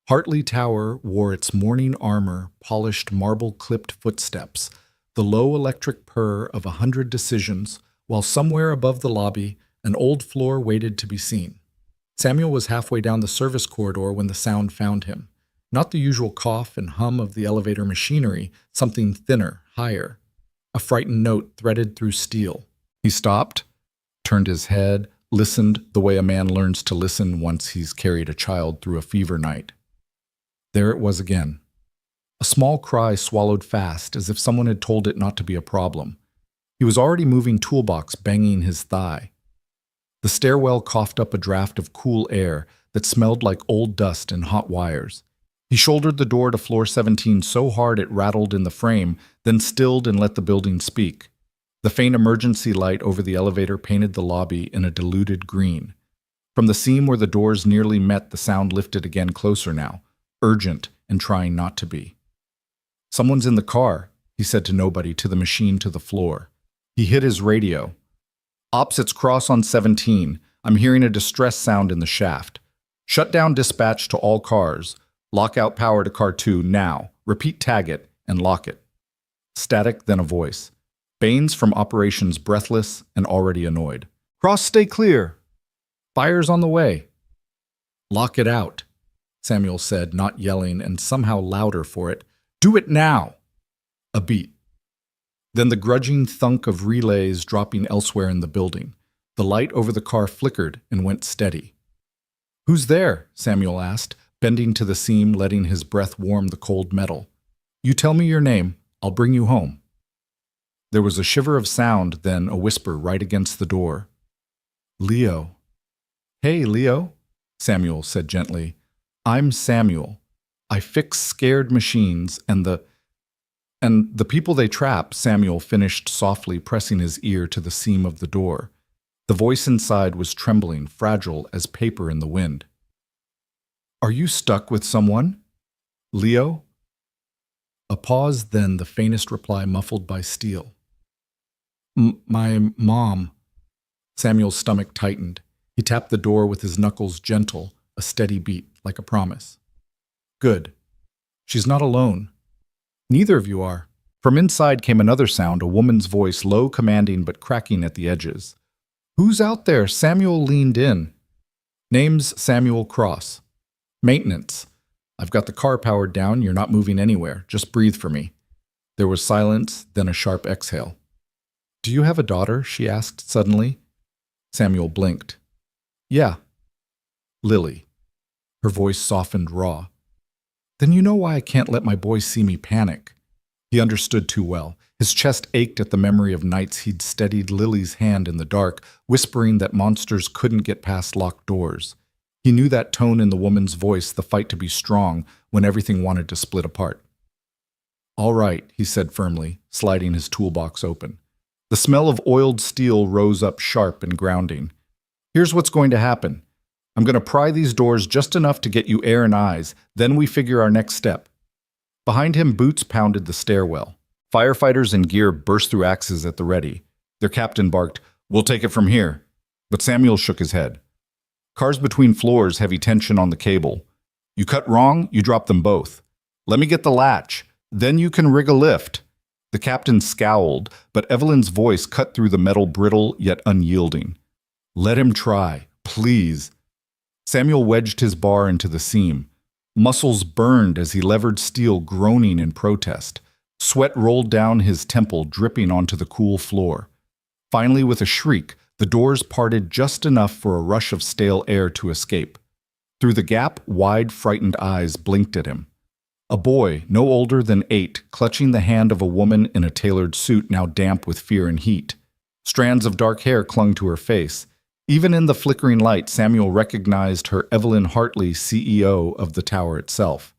Hartley Tower wore its morning armor, polished marble-clipped footsteps, the low electric purr of 100 decisions, while somewhere above the lobby, an old floor waited to be seen. Samuel was halfway down the service corridor when the sound found him. Not the usual cough and hum of the elevator machinery, something thinner, higher. A frightened note threaded through steel. He stopped, turned his head, listened the way a man learns to listen once he's carried a child through a fever night. There it was again. A small cry swallowed fast, as if someone had told it not to be a problem. He was already moving toolbox, banging his thigh. The stairwell coughed up a draft of cool air that smelled like old dust and hot wires. He shouldered the door to floor 17 so hard it rattled in the frame, then stilled and let the building speak. The faint emergency light over the elevator painted the lobby in a diluted green. From the seam where the doors nearly met, the sound lifted again, closer now, urgent and trying not to be. "Someone's in the car," he said to nobody, to the machine, to the floor. He hit his radio. "Opposites cross on 17. I'm hearing a distress sound in the shaft. Shut down dispatch to all cars. Lock out power to car 2 now. Repeat tag it and lock it." Static, then a voice. Baines from operations, breathless and already annoyed. "Cross, stay clear. Fire's on the way." "Lock it out," Samuel said, not yelling and somehow louder for it. "Do it now." A beat. Then the grudging thunk of relays dropping elsewhere in the building. The light over the car flickered and went steady. "Who's there?" Samuel asked, bending to the seam, letting his breath warm the cold metal. "You tell me your name. I'll bring you home." There was a shiver of sound, then a whisper right against the door. "Leo." "Hey, Leo," Samuel said gently. "I'm Samuel. I fix scared machines and the people they trap," Samuel finished softly, pressing his ear to the seam of the door. The voice inside was trembling, fragile as paper in the wind. "Are you stuck with someone, Leo?" A pause, then the faintest reply muffled by steel. My mom." Samuel's stomach tightened. He tapped the door with his knuckles, gentle, a steady beat, like a promise. "Good. She's not alone. Neither of you are." From inside came another sound, a woman's voice, low, commanding, but cracking at the edges. "Who's out there?" Samuel leaned in. "Name's Samuel Cross. Maintenance. I've got the car powered down. You're not moving anywhere. Just breathe for me." There was silence, then a sharp exhale. "Do you have a daughter?" she asked suddenly. Samuel blinked. "Yeah. Lily." Her voice softened, raw. "Then you know why I can't let my boys see me panic." He understood too well. His chest ached at the memory of nights he'd steadied Lily's hand in the dark, whispering that monsters couldn't get past locked doors. He knew that tone in the woman's voice, the fight to be strong, when everything wanted to split apart. All right, he said firmly, sliding his toolbox open. The smell of oiled steel rose up sharp and grounding. Here's what's going to happen. I'm going to pry these doors just enough to get you air and eyes, then we figure our next step. Behind him, boots pounded the stairwell. Firefighters in gear burst through axes at the ready. Their captain barked, "We'll take it from here." But Samuel shook his head. Cars between floors, heavy tension on the cable. You cut wrong, you drop them both. Let me get the latch. Then you can rig a lift. The captain scowled, but Evelyn's voice cut through the metal brittle yet unyielding. Let him try, please. Samuel wedged his bar into the seam. Muscles burned as he levered steel, groaning in protest. Sweat rolled down his temple, dripping onto the cool floor. Finally, with a shriek, the doors parted just enough for a rush of stale air to escape. Through the gap, wide, frightened eyes blinked at him. A boy, no older than 8, clutching the hand of a woman in a tailored suit now damp with fear and heat. Strands of dark hair clung to her face. Even in the flickering light, Samuel recognized her Evelyn Hartley, CEO of the tower itself.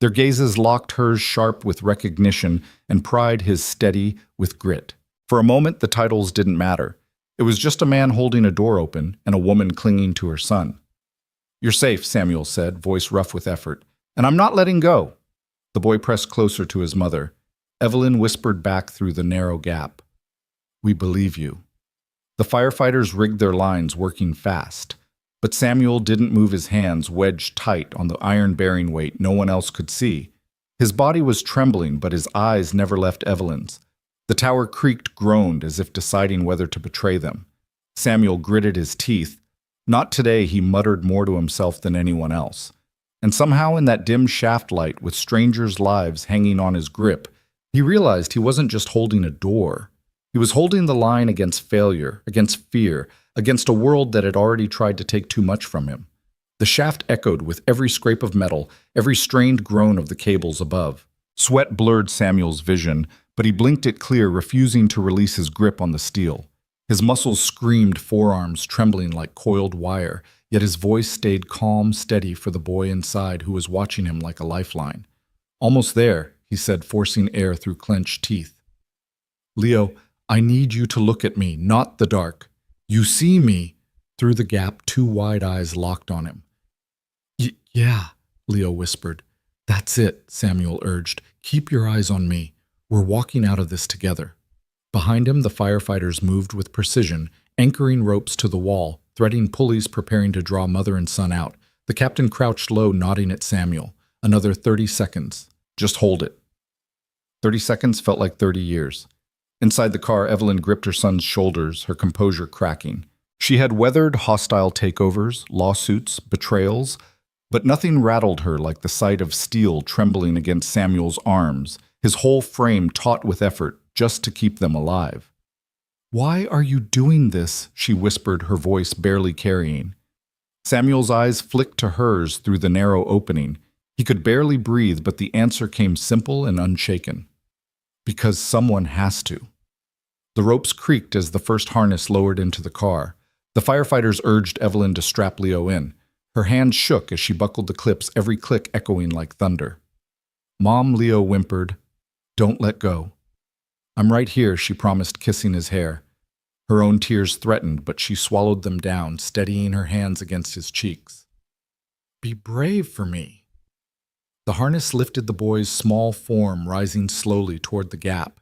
Their gazes locked hers sharp with recognition and pride his steady with grit. For a moment, the titles didn't matter. It was just a man holding a door open and a woman clinging to her son. You're safe, Samuel said, voice rough with effort. And I'm not letting go. The boy pressed closer to his mother. Evelyn whispered back through the narrow gap. We believe you. The firefighters rigged their lines, working fast. But Samuel didn't move his hands wedged tight on the iron bearing weight no one else could see. His body was trembling, but his eyes never left Evelyn's. The tower creaked, groaned, as if deciding whether to betray them. Samuel gritted his teeth. Not today, he muttered more to himself than anyone else. And somehow in that dim shaft light, with strangers' lives hanging on his grip, he realized he wasn't just holding a door. He was holding the line against failure, against fear, against a world that had already tried to take too much from him. The shaft echoed with every scrape of metal, every strained groan of the cables above. Sweat blurred Samuel's vision, but he blinked it clear, refusing to release his grip on the steel. His muscles screamed, forearms trembling like coiled wire, yet his voice stayed calm, steady for the boy inside who was watching him like a lifeline. Almost there, he said, forcing air through clenched teeth. Leo, I need you to look at me, not the dark. You see me. Through the gap, 2 wide eyes locked on him. Yeah, Leo whispered. That's it, Samuel urged. Keep your eyes on me. We're walking out of this together. Behind him, the firefighters moved with precision, anchoring ropes to the wall, threading pulleys preparing to draw mother and son out. The captain crouched low, nodding at Samuel. Another 30 seconds. Just hold it. 30 seconds felt like 30 years. Inside the car, Evelyn gripped her son's shoulders, her composure cracking. She had weathered hostile takeovers, lawsuits, betrayals, but nothing rattled her like the sight of steel trembling against Samuel's arms, his whole frame taut with effort just to keep them alive. Why are you doing this? She whispered, her voice barely carrying. Samuel's eyes flicked to hers through the narrow opening. He could barely breathe, but the answer came simple and unshaken. Because someone has to. The ropes creaked as the first harness lowered into the car. The firefighters urged Evelyn to strap Leo in. Her hands shook as she buckled the clips, every click echoing like thunder. Mom, Leo whimpered, don't let go. I'm right here, she promised, kissing his hair. Her own tears threatened, but she swallowed them down, steadying her hands against his cheeks. Be brave for me. The harness lifted the boy's small form, rising slowly toward the gap.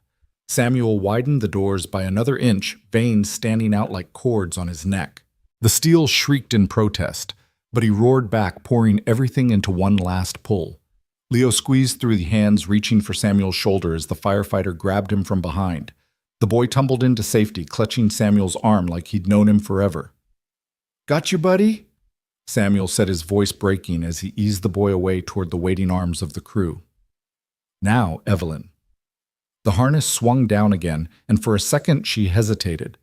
Samuel widened the doors by another inch, veins standing out like cords on his neck. The steel shrieked in protest, but he roared back, pouring everything into one last pull. Leo squeezed through the hands, reaching for Samuel's shoulder as the firefighter grabbed him from behind. The boy tumbled into safety, clutching Samuel's arm like he'd known him forever. Got you, buddy? Samuel said, his voice breaking as he eased the boy away toward the waiting arms of the crew. Now, Evelyn. The harness swung down again, and for a second she hesitated.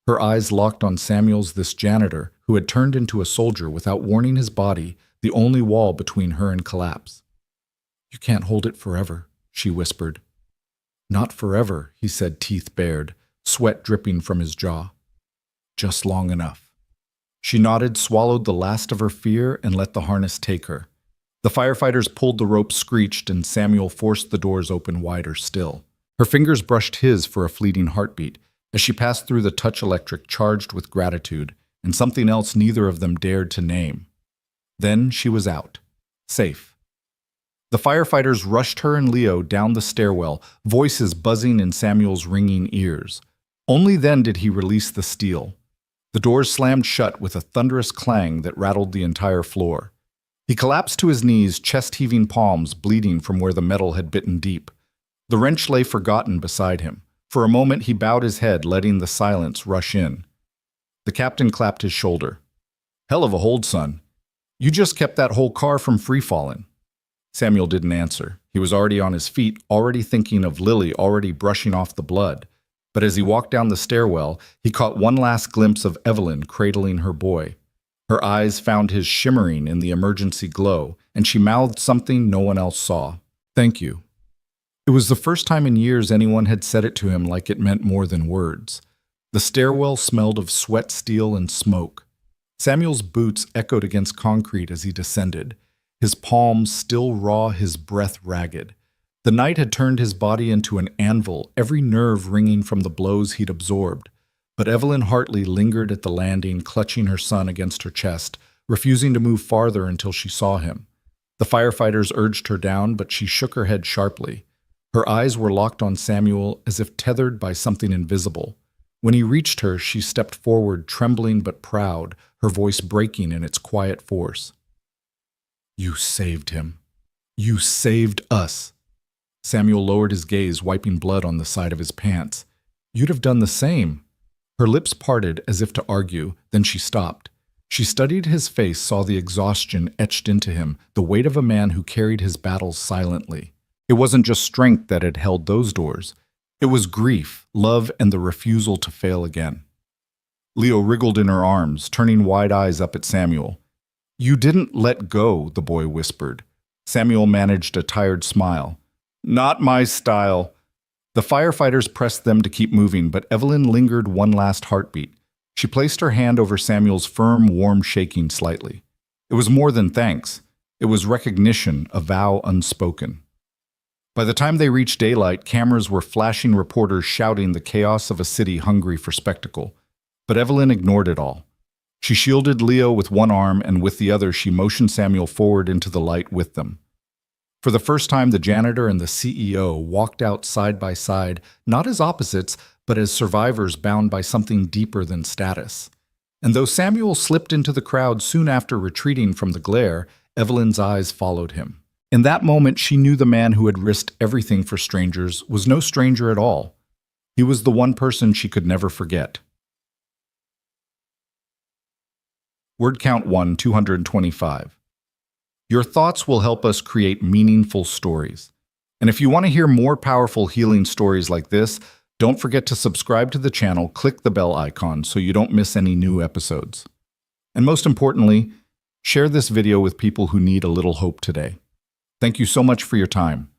Her eyes locked on Samuel's this janitor, who had turned into a soldier without warning his body, the only wall between her and collapse. You can't hold it forever, she whispered. Not forever, he said, teeth bared, sweat dripping from his jaw. Just long enough. She nodded, swallowed the last of her fear, and let the harness take her. The firefighters pulled the rope, screeched, and Samuel forced the doors open wider still. Her fingers brushed his for a fleeting heartbeat as she passed through the touch electric charged with gratitude and something else neither of them dared to name. Then she was out. Safe. The firefighters rushed her and Leo down the stairwell, voices buzzing in Samuel's ringing ears. Only then did he release the steel. The doors slammed shut with a thunderous clang that rattled the entire floor. He collapsed to his knees, chest-heaving palms bleeding from where the metal had bitten deep. The wrench lay forgotten beside him. For a moment he bowed his head, letting the silence rush in. The captain clapped his shoulder. "Hell of a hold, son. You just kept that whole car from free-falling." Samuel didn't answer. He was already on his feet, already thinking of Lily, already brushing off the blood. But as he walked down the stairwell, he caught one last glimpse of Evelyn cradling her boy. Her eyes found his shimmering in the emergency glow, and she mouthed something no one else saw. "Thank you." It was the first time in years anyone had said it to him like it meant more than words. The stairwell smelled of sweat, steel, and smoke. Samuel's boots echoed against concrete as he descended, his palms still raw, his breath ragged. The night had turned his body into an anvil, every nerve ringing from the blows he'd absorbed. But Evelyn Hartley lingered at the landing, clutching her son against her chest, refusing to move farther until she saw him. The firefighters urged her down, but she shook her head sharply. Her eyes were locked on Samuel as if tethered by something invisible. When he reached her, she stepped forward, trembling but proud, her voice breaking in its quiet force. "You saved him. You saved us." Samuel lowered his gaze, wiping blood on the side of his pants. "You'd have done the same." Her lips parted as if to argue, then she stopped. She studied his face, saw the exhaustion etched into him, the weight of a man who carried his battles silently. It wasn't just strength that had held those doors. It was grief, love, and the refusal to fail again. Leo wriggled in her arms, turning wide eyes up at Samuel. "You didn't let go," the boy whispered. Samuel managed a tired smile. "Not my style." The firefighters pressed them to keep moving, but Evelyn lingered one last heartbeat. She placed her hand over Samuel's firm, warm, shaking slightly. It was more than thanks. It was recognition, a vow unspoken. By the time they reached daylight, cameras were flashing, reporters shouting, the chaos of a city hungry for spectacle. But Evelyn ignored it all. She shielded Leo with one arm, and with the other she motioned Samuel forward into the light with them. For the first time, the janitor and the CEO walked out side by side, not as opposites, but as survivors bound by something deeper than status. And though Samuel slipped into the crowd soon after retreating from the glare, Evelyn's eyes followed him. In that moment, she knew the man who had risked everything for strangers was no stranger at all. He was the one person she could never forget. Word count 1, 225. Your thoughts will help us create meaningful stories. And if you want to hear more powerful healing stories like this, don't forget to subscribe to the channel, click the bell icon so you don't miss any new episodes. And most importantly, share this video with people who need a little hope today. Thank you so much for your time.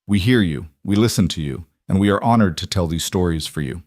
We hear you, we listen to you, and we are honored to tell these stories for you.